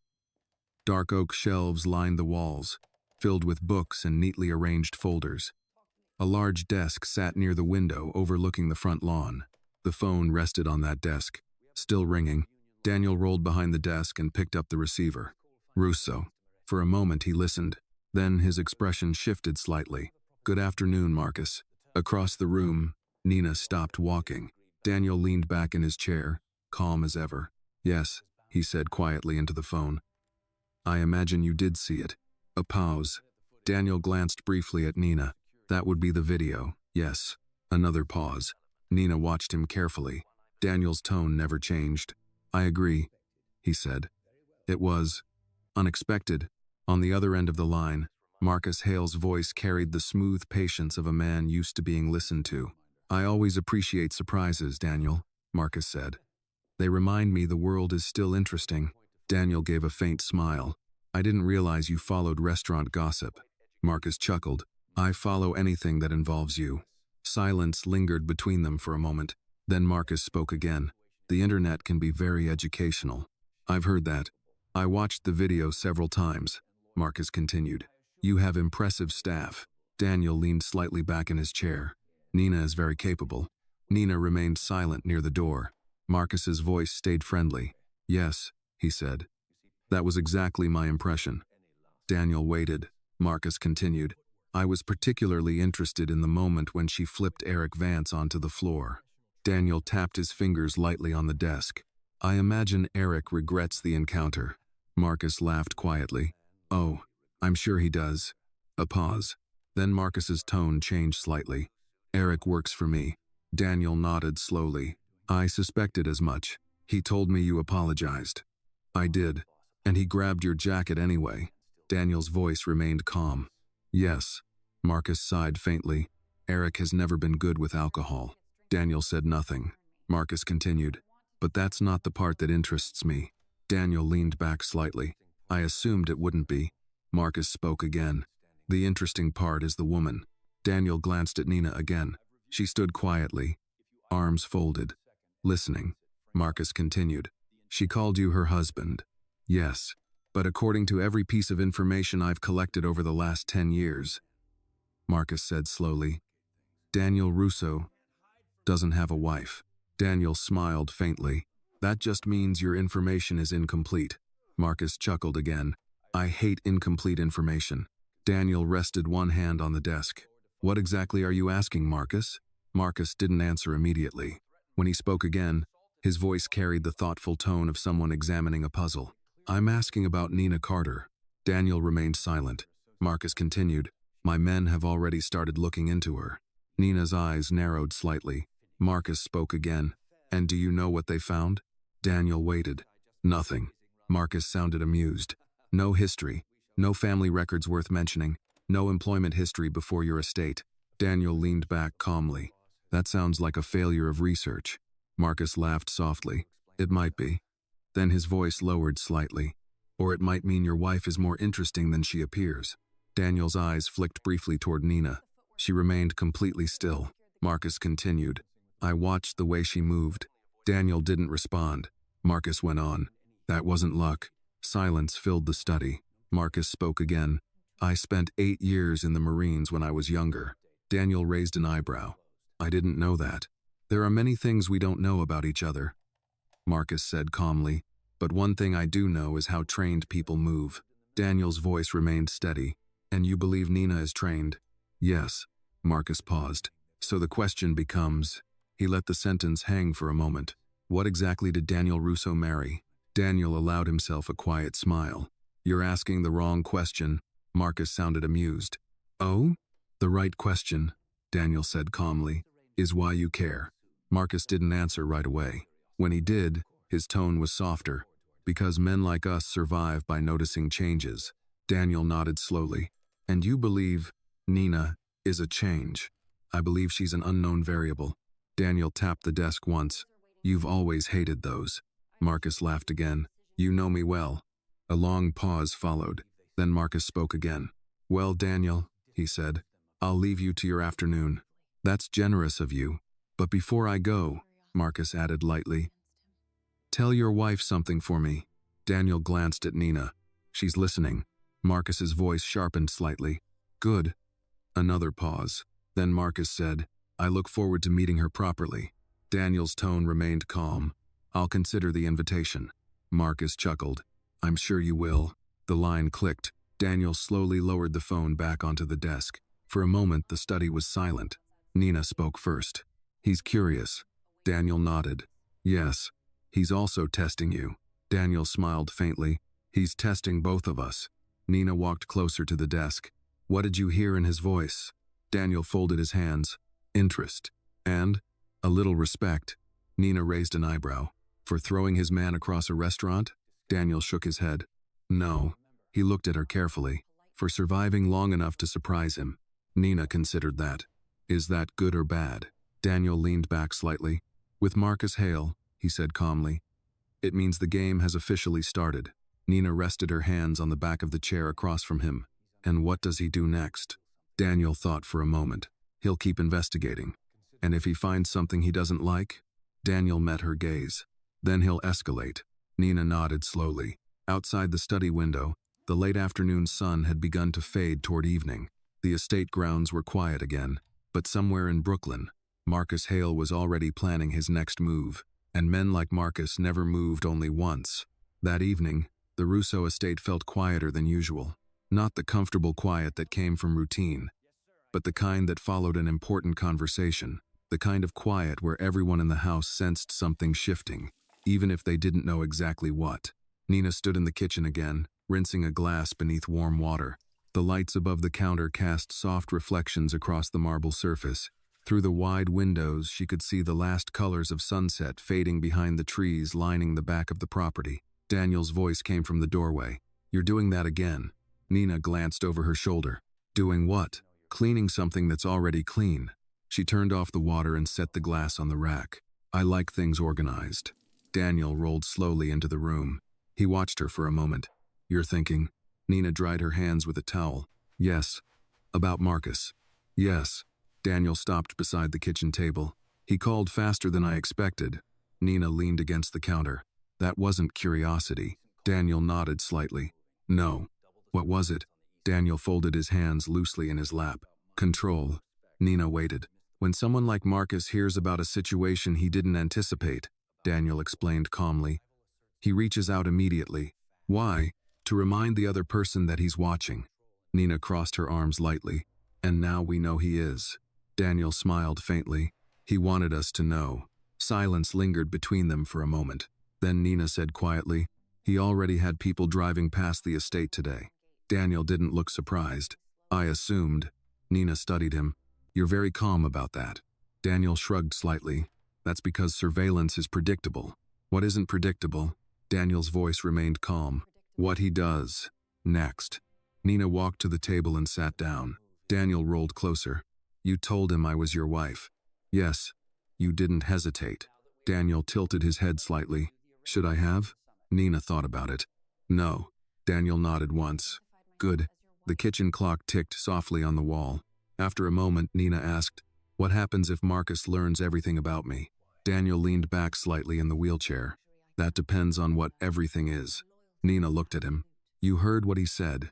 Dark oak shelves lined the walls, filled with books and neatly arranged folders. A large desk sat near the window overlooking the front lawn. The phone rested on that desk, still ringing. Daniel rolled behind the desk and picked up the receiver. Russo. For a moment he listened. Then his expression shifted slightly. "Good afternoon, Marcus." Across the room, Nina stopped walking. Daniel leaned back in his chair, calm as ever. "Yes," he said quietly into the phone. "I imagine you did see it." A pause. Daniel glanced briefly at Nina. "That would be the video, yes." Another pause. Nina watched him carefully. Daniel's tone never changed. "I agree," he said. "It was unexpected." On the other end of the line, Marcus Hale's voice carried the smooth patience of a man used to being listened to. "I always appreciate surprises, Daniel," Marcus said. "They remind me the world is still interesting." Daniel gave a faint smile. "I didn't realize you followed restaurant gossip." Marcus chuckled. "I follow anything that involves you." Silence lingered between them for a moment. Then Marcus spoke again. "The internet can be very educational." "I've heard that." "I watched the video several times," Marcus continued. "You have impressive staff." Daniel leaned slightly back in his chair. "Nina is very capable." Nina remained silent near the door. Marcus's voice stayed friendly. Yes, he said. That was exactly my impression. Daniel waited. Marcus continued. I was particularly interested in the moment when she flipped Eric Vance onto the floor. Daniel tapped his fingers lightly on the desk. I imagine Eric regrets the encounter. Marcus laughed quietly. Oh, I'm sure he does. A pause. Then Marcus's tone changed slightly. Eric works for me. Daniel nodded slowly. I suspected as much. He told me you apologized. I did. And he grabbed your jacket anyway. Daniel's voice remained calm. Yes. Marcus sighed faintly. Eric has never been good with alcohol. Daniel said nothing. Marcus continued. But that's not the part that interests me. Daniel leaned back slightly. I assumed it wouldn't be. Marcus spoke again. The interesting part is the woman. Daniel glanced at Nina again. She stood quietly, arms folded, listening. Marcus continued. She called you her husband. Yes, but according to every piece of information I've collected over the last 10 years, Marcus said slowly, Daniel Russo doesn't have a wife. Daniel smiled faintly. That just means your information is incomplete. Marcus chuckled again. I hate incomplete information. Daniel rested one hand on the desk. What exactly are you asking, Marcus? Marcus didn't answer immediately. When he spoke again, his voice carried the thoughtful tone of someone examining a puzzle. I'm asking about Nina Carter. Daniel remained silent. Marcus continued. My men have already started looking into her. Nina's eyes narrowed slightly. Marcus spoke again. And do you know what they found? Daniel waited. Nothing. Marcus sounded amused. No history. No family records worth mentioning. No employment history before your estate. Daniel leaned back calmly. That sounds like a failure of research. Marcus laughed softly. It might be. Then his voice lowered slightly. Or it might mean your wife is more interesting than she appears. Daniel's eyes flicked briefly toward Nina. She remained completely still. Marcus continued. I watched the way she moved. Daniel didn't respond. Marcus went on. That wasn't luck. Silence filled the study. Marcus spoke again. I spent 8 years in the Marines when I was younger. Daniel raised an eyebrow. I didn't know that. There are many things we don't know about each other, Marcus said calmly. But one thing I do know is how trained people move. Daniel's voice remained steady. And you believe Nina is trained? Yes. Marcus paused. So the question becomes... He let the sentence hang for a moment. What exactly did Daniel Russo marry? Daniel allowed himself a quiet smile. You're asking the wrong question. Marcus sounded amused. Oh? The right question, Daniel said calmly, is why you care. Marcus didn't answer right away. When he did, his tone was softer. Because men like us survive by noticing changes. Daniel nodded slowly. And you believe Nina is a change. I believe she's an unknown variable. Daniel tapped the desk once. You've always hated those. Marcus laughed again. You know me well. A long pause followed. Then Marcus spoke again. Well, Daniel, he said, I'll leave you to your afternoon. That's generous of you. But before I go, Marcus added lightly, tell your wife something for me. Daniel glanced at Nina. She's listening. Marcus's voice sharpened slightly. Good. Another pause. Then Marcus said, I look forward to meeting her properly. Daniel's tone remained calm. I'll consider the invitation. Marcus chuckled. I'm sure you will. The line clicked. Daniel slowly lowered the phone back onto the desk. For a moment, the study was silent. Nina spoke first. He's curious. Daniel nodded. Yes. He's also testing you. Daniel smiled faintly. He's testing both of us. Nina walked closer to the desk. What did you hear in his voice? Daniel folded his hands. Interest. And a little respect. Nina raised an eyebrow. For throwing his man across a restaurant? Daniel shook his head. No. He looked at her carefully. For surviving long enough to surprise him. Nina considered that. Is that good or bad? Daniel leaned back slightly. With Marcus Hale, he said calmly. It means the game has officially started. Nina rested her hands on the back of the chair across from him. And what does he do next? Daniel thought for a moment. He'll keep investigating. And if he finds something he doesn't like? Daniel met her gaze. Then he'll escalate. Nina nodded slowly. Outside the study window, the late afternoon sun had begun to fade toward evening. The estate grounds were quiet again. But somewhere in Brooklyn, Marcus Hale was already planning his next move. and men like Marcus never moved only once. That evening, the Russo estate felt quieter than usual. Not the comfortable quiet that came from routine, but the kind that followed an important conversation, the kind of quiet where everyone in the house sensed something shifting, even if they didn't know exactly what. Nina stood in the kitchen again, rinsing a glass beneath warm water. The lights above the counter cast soft reflections across the marble surface. Through the wide windows, she could see the last colors of sunset fading behind the trees lining the back of the property. Daniel's voice came from the doorway. "You're doing that again." Nina glanced over her shoulder. "Doing what?" "Cleaning something that's already clean." She turned off the water and set the glass on the rack. "I like things organized." Daniel rolled slowly into the room. He watched her for a moment. "You're thinking?" Nina dried her hands with a towel. "Yes." "About Marcus?" "Yes." Daniel stopped beside the kitchen table. "He called faster than I expected." Nina leaned against the counter. "That wasn't curiosity." Daniel nodded slightly. "No." "What was it?" Daniel folded his hands loosely in his lap. "Control." Nina waited. "When someone like Marcus hears about a situation he didn't anticipate," Daniel explained calmly, "he reaches out immediately. Why? To remind the other person that he's watching." Nina crossed her arms lightly. "And now we know he is." Daniel smiled faintly. "He wanted us to know." Silence lingered between them for a moment. Then Nina said quietly, "He already had people driving past the estate today." Daniel didn't look surprised. "I assumed." Nina studied him. "You're very calm about that." Daniel shrugged slightly. "That's because surveillance is predictable." "What isn't predictable?" Daniel's voice remained calm. "What he does. Next." Nina walked to the table and sat down. Daniel rolled closer. "You told him I was your wife." "Yes." "You didn't hesitate." Daniel tilted his head slightly. "Should I have?" Nina thought about it. "No." Daniel nodded once. "Good." The kitchen clock ticked softly on the wall. After a moment, Nina asked, "What happens if Marcus learns everything about me?" Daniel leaned back slightly in the wheelchair. "That depends on what everything is." Nina looked at him. "You heard what he said.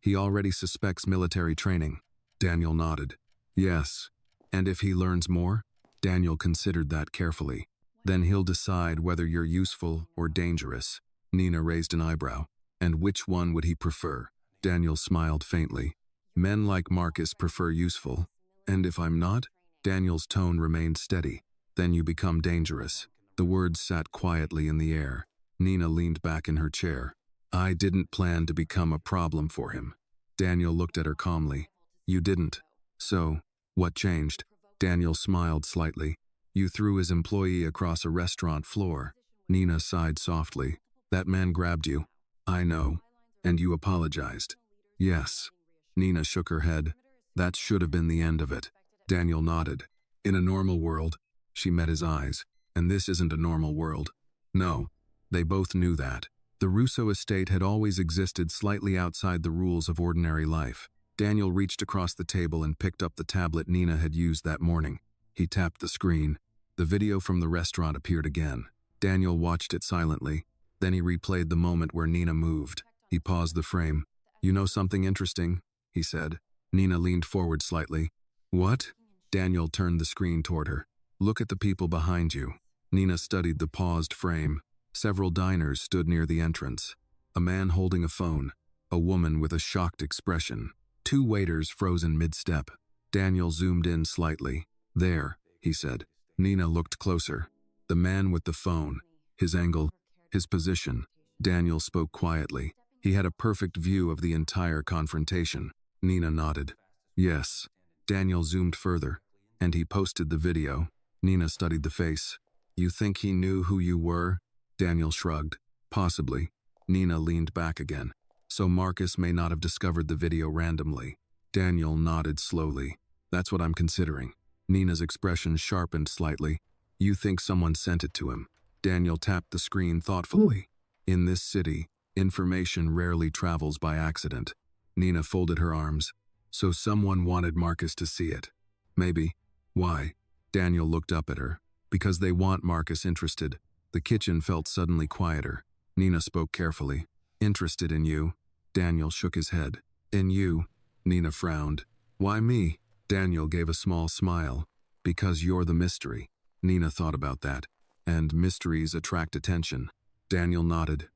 He already suspects military training." Daniel nodded. "Yes." "And if he learns more?" Daniel considered that carefully. "Then he'll decide whether you're useful or dangerous." Nina raised an eyebrow. "And which one would he prefer?" Daniel smiled faintly. "Men like Marcus prefer useful." "And if I'm not?" Daniel's tone remained steady. "Then you become dangerous." The words sat quietly in the air. Nina leaned back in her chair. "I didn't plan to become a problem for him." Daniel looked at her calmly. "You didn't. So, what changed?" Daniel smiled slightly. "You threw his employee across a restaurant floor." Nina sighed softly. "That man grabbed you." "I know. And you apologized." "Yes." Nina shook her head. "That should have been the end of it." Daniel nodded. "In a normal world." She met his eyes. "And this isn't a normal world." "No." They both knew that. The Russo estate had always existed slightly outside the rules of ordinary life. Daniel reached across the table and picked up the tablet Nina had used that morning. He tapped the screen. The video from the restaurant appeared again. Daniel watched it silently. Then he replayed the moment where Nina moved. He paused the frame. "You know something interesting?" he said. Nina leaned forward slightly. "What?" Daniel turned the screen toward her. "Look at the people behind you." Nina studied the paused frame. Several diners stood near the entrance. A man holding a phone. A woman with a shocked expression. Two waiters frozen mid-step. Daniel zoomed in slightly. "There," he said. Nina looked closer. The man with the phone. His angle. His position. Daniel spoke quietly. He had a perfect view of the entire confrontation. Nina nodded. "Yes." Daniel zoomed further. "And he posted the video." Nina studied the face. "You think he knew who you were?" Daniel shrugged. "Possibly." Nina leaned back again. "So Marcus may not have discovered the video randomly." Daniel nodded slowly. "That's what I'm considering." Nina's expression sharpened slightly. "You think someone sent it to him?" Daniel tapped the screen thoughtfully. "In this city, information rarely travels by accident." Nina folded her arms. "So someone wanted Marcus to see it." "Maybe." "Why?" Daniel looked up at her. "Because they want Marcus interested." The kitchen felt suddenly quieter. Nina spoke carefully. "Interested in you?" Daniel shook his head. "In you?" Nina frowned. "Why me?" Daniel gave a small smile. "Because you're the mystery." Nina thought about that. And mysteries attract attention. Daniel nodded.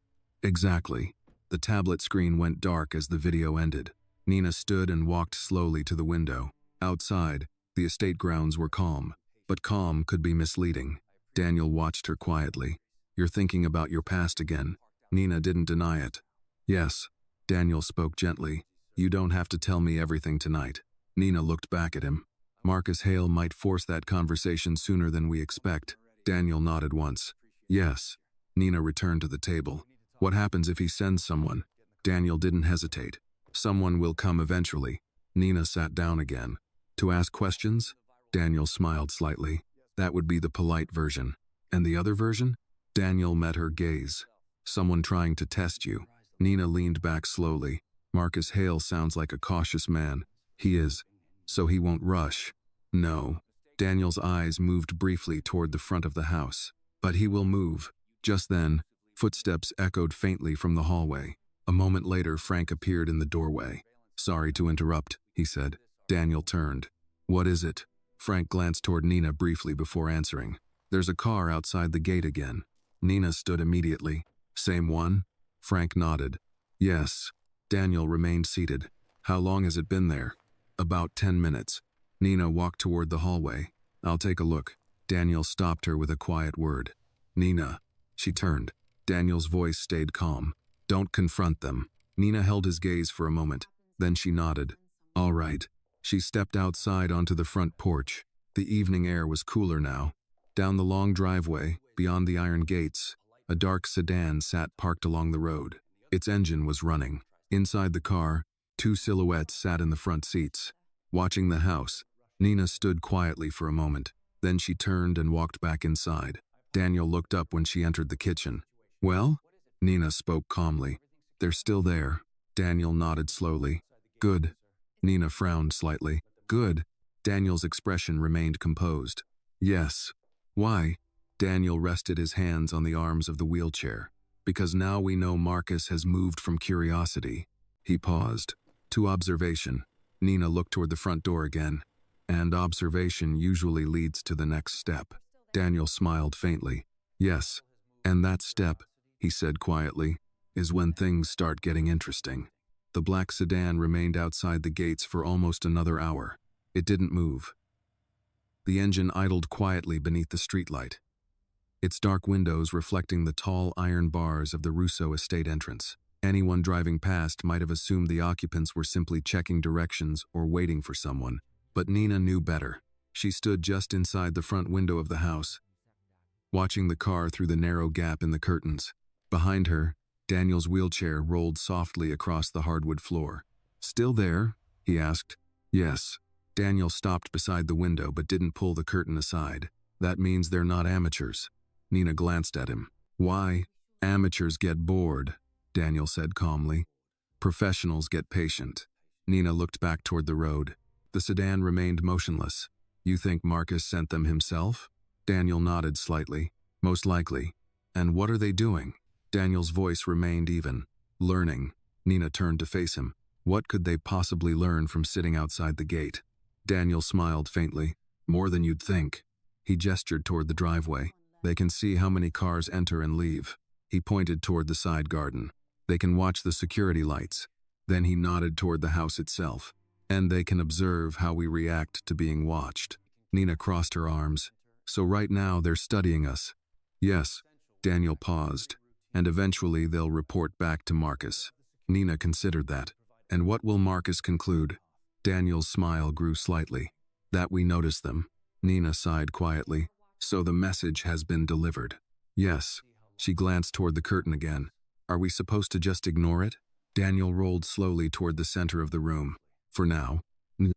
Exactly. The tablet screen went dark as the video ended. Nina stood and walked slowly to the window. Outside, the estate grounds were calm, but calm could be misleading. Daniel watched her quietly. You're thinking about your past again. Nina didn't deny it. Yes. Daniel spoke gently. You don't have to tell me everything tonight. Nina looked back at him. Marcus Hale might force that conversation sooner than we expect. Daniel nodded once. Yes. Nina returned to the table. What happens if he sends someone? Daniel didn't hesitate. Someone will come eventually. Nina sat down again. To ask questions? Daniel smiled slightly. That would be the polite version. And the other version? Daniel met her gaze. Someone trying to test you. Nina leaned back slowly. Marcus Hale sounds like a cautious man. He is. So he won't rush. No. Daniel's eyes moved briefly toward the front of the house. But he will move. Just then, footsteps echoed faintly from the hallway. A moment later, Frank appeared in the doorway. Sorry to interrupt, he said. Daniel turned. What is it? Frank glanced toward Nina briefly before answering. There's a car outside the gate again. Nina stood immediately. Same one? Frank nodded. Yes. Daniel remained seated. How long has it been there? About 10 minutes. Nina walked toward the hallway. I'll take a look. Daniel stopped her with a quiet word. Nina. She turned. Daniel's voice stayed calm. Don't confront them. Nina held his gaze for a moment. Then she nodded. All right. She stepped outside onto the front porch. The evening air was cooler now. Down the long driveway, beyond the iron gates, a dark sedan sat parked along the road. Its engine was running. Inside the car, two silhouettes sat in the front seats. Watching the house, Nina stood quietly for a moment. Then she turned and walked back inside. Daniel looked up when she entered the kitchen. Well? Nina spoke calmly. They're still there. Daniel nodded slowly. Good. Nina frowned slightly. Good. Daniel's expression remained composed. Yes. Why? Daniel rested his hands on the arms of the wheelchair. Because now we know Marcus has moved from curiosity. He paused. To observation. Nina looked toward the front door again. And observation usually leads to the next step. Daniel smiled faintly. Yes. And that step, he said quietly, is when things start getting interesting. The black sedan remained outside the gates for almost another hour. It didn't move. The engine idled quietly beneath the streetlight, its dark windows reflecting the tall iron bars of the Russo estate entrance. Anyone driving past might have assumed the occupants were simply checking directions or waiting for someone. But Nina knew better. She stood just inside the front window of the house, watching the car through the narrow gap in the curtains. Behind her, Daniel's wheelchair rolled softly across the hardwood floor. Still there? He asked. Yes. Daniel stopped beside the window but didn't pull the curtain aside. That means they're not amateurs. Nina glanced at him. Why? Amateurs get bored, Daniel said calmly. Professionals get patient. Nina looked back toward the road. The sedan remained motionless. You think Marcus sent them himself? Daniel nodded slightly. Most likely. And what are they doing? Daniel's voice remained even. Learning. Nina turned to face him. What could they possibly learn from sitting outside the gate? Daniel smiled faintly. More than you'd think. He gestured toward the driveway. They can see how many cars enter and leave. He pointed toward the side garden. They can watch the security lights. Then he nodded toward the house itself. And they can observe how we react to being watched. Nina crossed her arms. So right now they're studying us. Yes. Daniel paused. And eventually they'll report back to Marcus. Nina considered that. And what will Marcus conclude? Daniel's smile grew slightly. That we notice them. Nina sighed quietly. So the message has been delivered. Yes. She glanced toward the curtain again. Are we supposed to just ignore it? Daniel rolled slowly toward the center of the room. For now.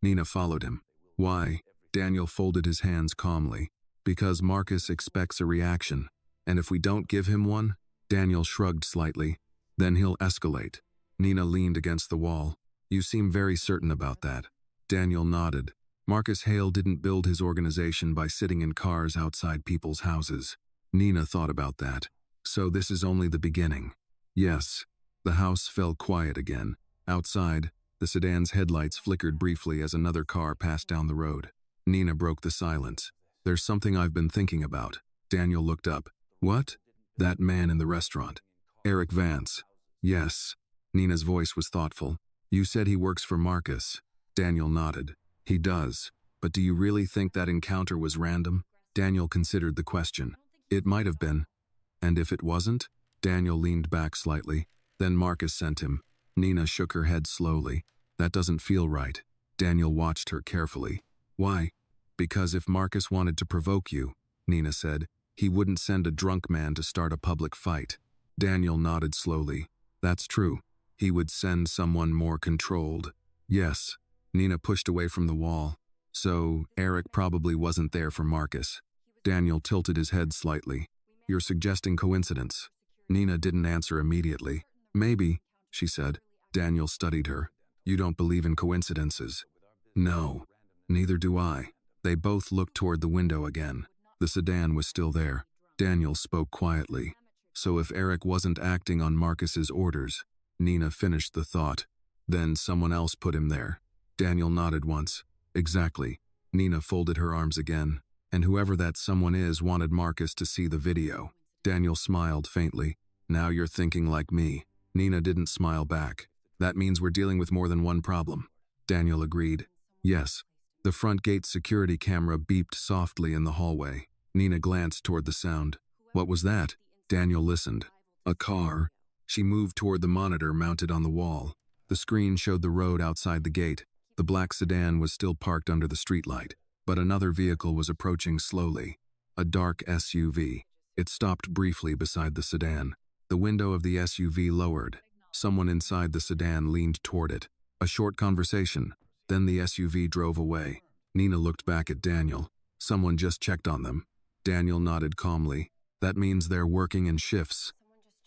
Nina followed him. Why? Daniel folded his hands calmly. Because Marcus expects a reaction. And if we don't give him one? Daniel shrugged slightly. Then he'll escalate. Nina leaned against the wall. You seem very certain about that. Daniel nodded. Marcus Hale didn't build his organization by sitting in cars outside people's houses. Nina thought about that. So this is only the beginning. Yes. The house fell quiet again. Outside, the sedan's headlights flickered briefly as another car passed down the road. Nina broke the silence. There's something I've been thinking about. Daniel looked up. What? That man in the restaurant. Eric Vance. Yes. Nina's voice was thoughtful. You said he works for Marcus. Daniel nodded. He does. But do you really think that encounter was random? Daniel considered the question. It might have been. And if it wasn't? Daniel leaned back slightly. Then Marcus sent him. Nina shook her head slowly. That doesn't feel right. Daniel watched her carefully. Why? Because if Marcus wanted to provoke you, Nina said, he wouldn't send a drunk man to start a public fight. Daniel nodded slowly. That's true. He would send someone more controlled. Yes. Nina pushed away from the wall. So, Eric probably wasn't there for Marcus. Daniel tilted his head slightly. You're suggesting coincidence. Nina didn't answer immediately. Maybe, she said. Daniel studied her. You don't believe in coincidences. No. Neither do I. They both looked toward the window again. The sedan was still there. Daniel spoke quietly. So if Eric wasn't acting on Marcus's orders, Nina finished the thought. Then someone else put him there. Daniel nodded once. Exactly. Nina folded her arms again. And whoever that someone is wanted Marcus to see the video. Daniel smiled faintly. Now you're thinking like me. Nina didn't smile back. That means we're dealing with more than one problem. Daniel agreed. Yes. The front gate security camera beeped softly in the hallway. Nina glanced toward the sound. What was that? Daniel listened. A car. She moved toward the monitor mounted on the wall. The screen showed the road outside the gate. The black sedan was still parked under the streetlight, but another vehicle was approaching slowly. A dark SUV. It stopped briefly beside the sedan. The window of the SUV lowered. Someone inside the sedan leaned toward it. A short conversation. Then the SUV drove away. Nina looked back at Daniel. Someone just checked on them. Daniel nodded calmly. That means they're working in shifts.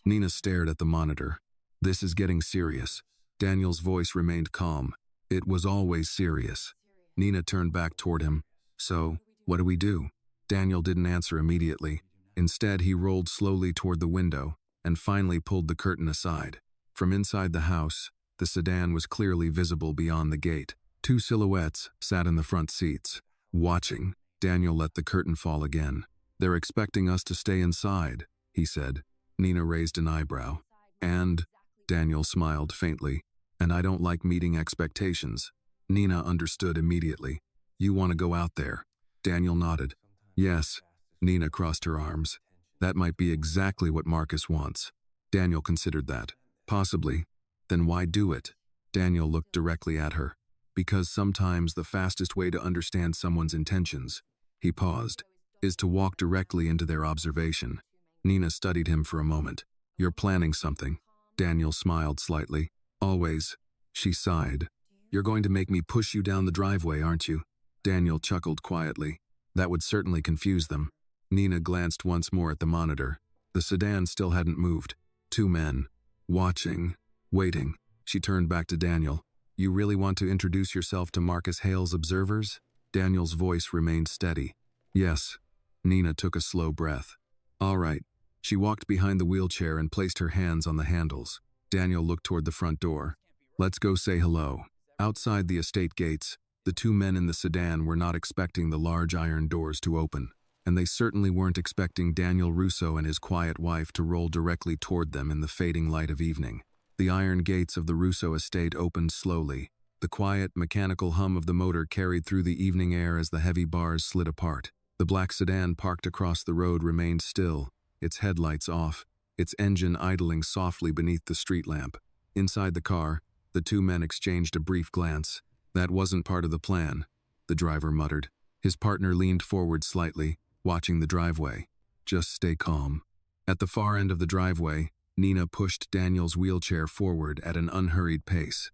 Nina stared at the monitor. This is getting serious. Daniel's voice remained calm. It was always serious. Nina turned back toward him. So, what do we do? Daniel didn't answer immediately. Instead, he rolled slowly toward the window and finally pulled the curtain aside. From inside the house, the sedan was clearly visible beyond the gate. Two silhouettes sat in the front seats. Watching, Daniel let the curtain fall again. They're expecting us to stay inside, he said. Nina raised an eyebrow. And, Daniel smiled faintly, and I don't like meeting expectations. Nina understood immediately. You want to go out there? Daniel nodded. Yes. Nina crossed her arms. That might be exactly what Marcus wants. Daniel considered that. Possibly. Then why do it? Daniel looked directly at her. Because sometimes the fastest way to understand someone's intentions, he paused, is to walk directly into their observation. Nina studied him for a moment. You're planning something. Daniel smiled slightly. Always. She sighed. You're going to make me push you down the driveway, aren't you? Daniel chuckled quietly. That would certainly confuse them. Nina glanced once more at the monitor. The sedan still hadn't moved. Two men. Watching. Waiting. She turned back to Daniel. You really want to introduce yourself to Marcus Hale's observers? Daniel's voice remained steady. Yes. Nina took a slow breath. All right. She walked behind the wheelchair and placed her hands on the handles. Daniel looked toward the front door. Let's go say hello. Outside the estate gates, the two men in the sedan were not expecting the large iron doors to open, and they certainly weren't expecting Daniel Russo and his quiet wife to roll directly toward them in the fading light of evening. The iron gates of the Russo estate opened slowly. The quiet, mechanical hum of the motor carried through the evening air as the heavy bars slid apart. The black sedan parked across the road remained still, its headlights off, its engine idling softly beneath the street lamp. Inside the car, the two men exchanged a brief glance. That wasn't part of the plan, the driver muttered. His partner leaned forward slightly, watching the driveway. Just stay calm. At the far end of the driveway, Nina pushed Daniel's wheelchair forward at an unhurried pace.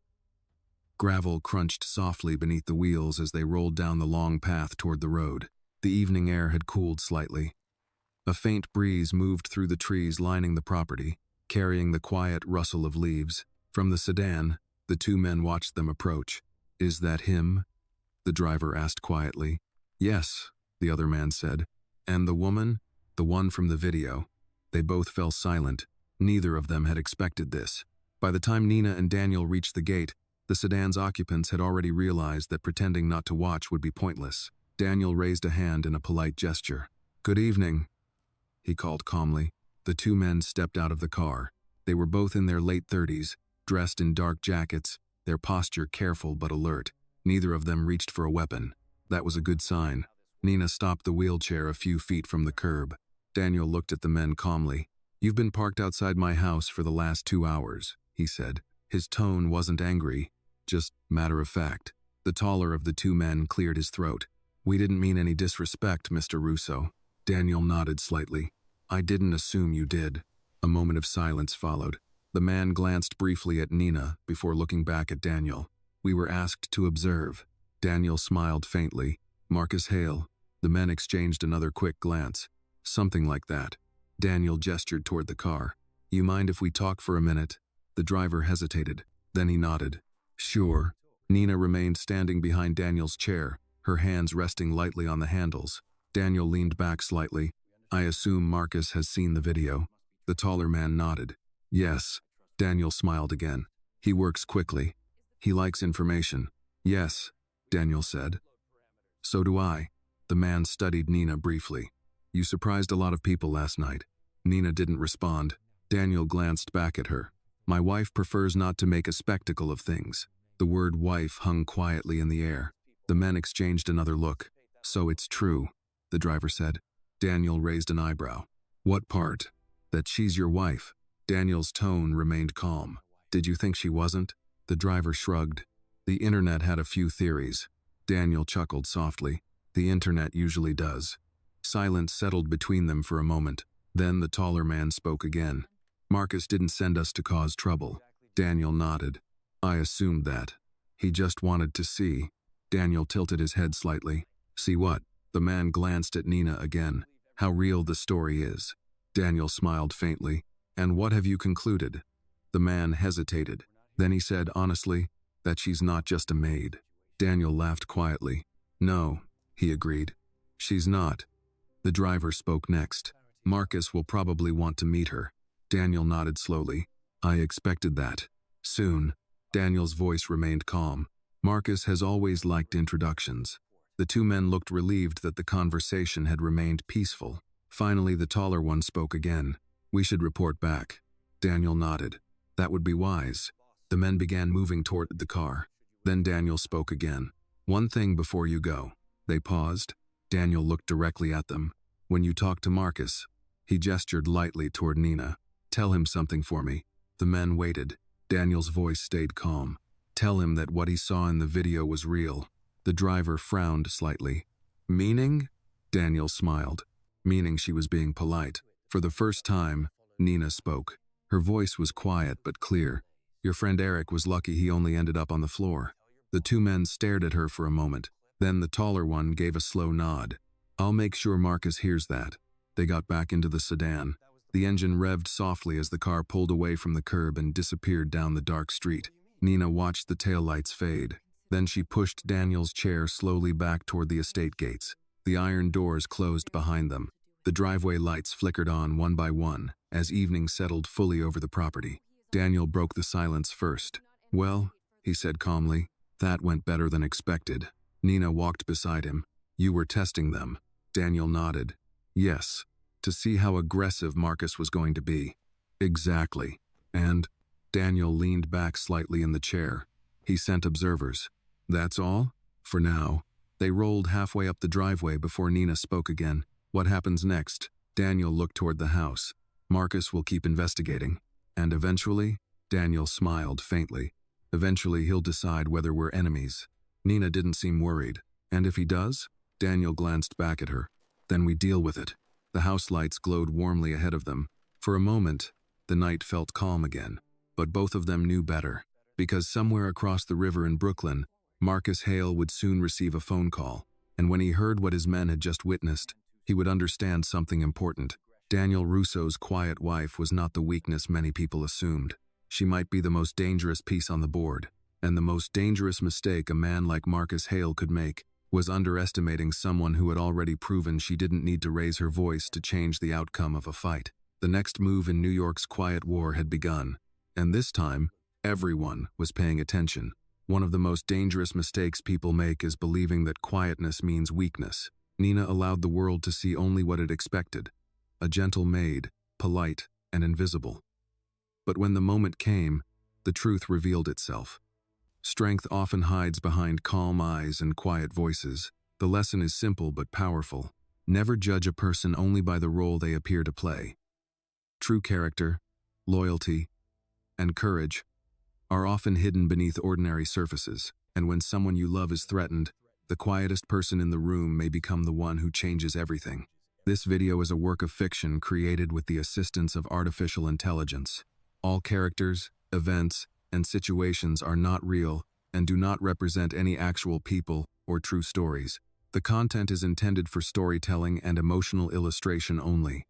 Gravel crunched softly beneath the wheels as they rolled down the long path toward the road. The evening air had cooled slightly. A faint breeze moved through the trees lining the property, carrying the quiet rustle of leaves. From the sedan, the two men watched them approach. Is that him? The driver asked quietly. Yes, the other man said. And the woman? The one from the video. They both fell silent. Neither of them had expected this. By the time Nina and Daniel reached the gate, the sedan's occupants had already realized that pretending not to watch would be pointless. Daniel raised a hand in a polite gesture. Good evening. he called calmly. The two men stepped out of the car. They were both in their late 30s, dressed in dark jackets, their posture careful but alert. Neither of them reached for a weapon. That was a good sign. Nina stopped the wheelchair a few feet from the curb. Daniel looked at the men calmly. "You've been parked outside my house for the last 2 hours," he said. His tone wasn't angry, just matter of fact. The taller of the two men cleared his throat. "We didn't mean any disrespect, Mr. Russo." Daniel nodded slightly. "I didn't assume you did." A moment of silence followed. The man glanced briefly at Nina before looking back at Daniel. "We were asked to observe." Daniel smiled faintly. "Marcus Hale." The men exchanged another quick glance. "Something like that." Daniel gestured toward the car. "You mind if we talk for a minute?" The driver hesitated. Then he nodded. "Sure." Nina remained standing behind Daniel's chair, her hands resting lightly on the handles. Daniel leaned back slightly. "I assume Marcus has seen the video." The taller man nodded. "Yes." Daniel smiled again. "He works quickly. He likes information." "Yes," Daniel said. "So do I." The man studied Nina briefly. "You surprised a lot of people last night." Nina didn't respond. Daniel glanced back at her. "My wife prefers not to make a spectacle of things." The word wife hung quietly in the air. The men exchanged another look. "So it's true," the driver said. Daniel raised an eyebrow. "What part?" "That she's your wife." Daniel's tone remained calm. "Did you think she wasn't?" The driver shrugged. "The internet had a few theories." Daniel chuckled softly. "The internet usually does." Silence settled between them for a moment. Then the taller man spoke again. "Marcus didn't send us to cause trouble." Daniel nodded. "I assumed that. He just wanted to see." Daniel tilted his head slightly. "See what?" The man glanced at Nina again. "How real the story is." Daniel smiled faintly. "And what have you concluded?" The man hesitated. Then he said honestly, "That she's not just a maid." Daniel laughed quietly. "No," he agreed. "She's not." The driver spoke next. "Marcus will probably want to meet her." Daniel nodded slowly. "I expected that. Soon." Daniel's voice remained calm. "Marcus has always liked introductions." The two men looked relieved that the conversation had remained peaceful. Finally, the taller one spoke again. "We should report back." Daniel nodded. "That would be wise." The men began moving toward the car. Then Daniel spoke again. "One thing before you go." They paused. Daniel looked directly at them. "When you talk to Marcus," he gestured lightly toward Nina, "tell him something for me." The men waited. Daniel's voice stayed calm. "Tell him that what he saw in the video was real." The driver frowned slightly. "Meaning?" Daniel smiled. "Meaning she was being polite." For the first time, Nina spoke. Her voice was quiet but clear. "Your friend Eric was lucky he only ended up on the floor." The two men stared at her for a moment. Then the taller one gave a slow nod. "I'll make sure Marcus hears that." They got back into the sedan. The engine revved softly as the car pulled away from the curb and disappeared down the dark street. Nina watched the taillights fade. Then she pushed Daniel's chair slowly back toward the estate gates. The iron doors closed behind them. The driveway lights flickered on one by one as evening settled fully over the property. Daniel broke the silence first. "Well," he said calmly, "that went better than expected." Nina walked beside him. "You were testing them." Daniel nodded. "Yes, to see how aggressive Marcus was going to be." "Exactly." "And?" Daniel leaned back slightly in the chair. "He sent observers." "That's all?" "For now." They rolled halfway up the driveway before Nina spoke again. "What happens next?" Daniel looked toward the house. "Marcus will keep investigating. And eventually?" Daniel smiled faintly. "Eventually he'll decide whether we're enemies." Nina didn't seem worried. "And if he does?" Daniel glanced back at her. "Then we deal with it." The house lights glowed warmly ahead of them. For a moment, the night felt calm again. But both of them knew better. Because somewhere across the river in Brooklyn, Marcus Hale would soon receive a phone call. And when he heard what his men had just witnessed, he would understand something important. Daniel Russo's quiet wife was not the weakness many people assumed. She might be the most dangerous piece on the board. And the most dangerous mistake a man like Marcus Hale could make was underestimating someone who had already proven she didn't need to raise her voice to change the outcome of a fight. The next move in New York's quiet war had begun. And this time, everyone was paying attention. One of the most dangerous mistakes people make is believing that quietness means weakness. Nina allowed the world to see only what it expected. a gentle maid, polite and invisible. But when the moment came, the truth revealed itself. Strength often hides behind calm eyes and quiet voices. The lesson is simple but powerful. Never judge a person only by the role they appear to play. True character, loyalty, and courage are often hidden beneath ordinary surfaces, and when someone you love is threatened, the quietest person in the room may become the one who changes everything. This video is a work of fiction created with the assistance of artificial intelligence. All characters, events, and situations are not real and do not represent any actual people or true stories. The content is intended for storytelling and emotional illustration only.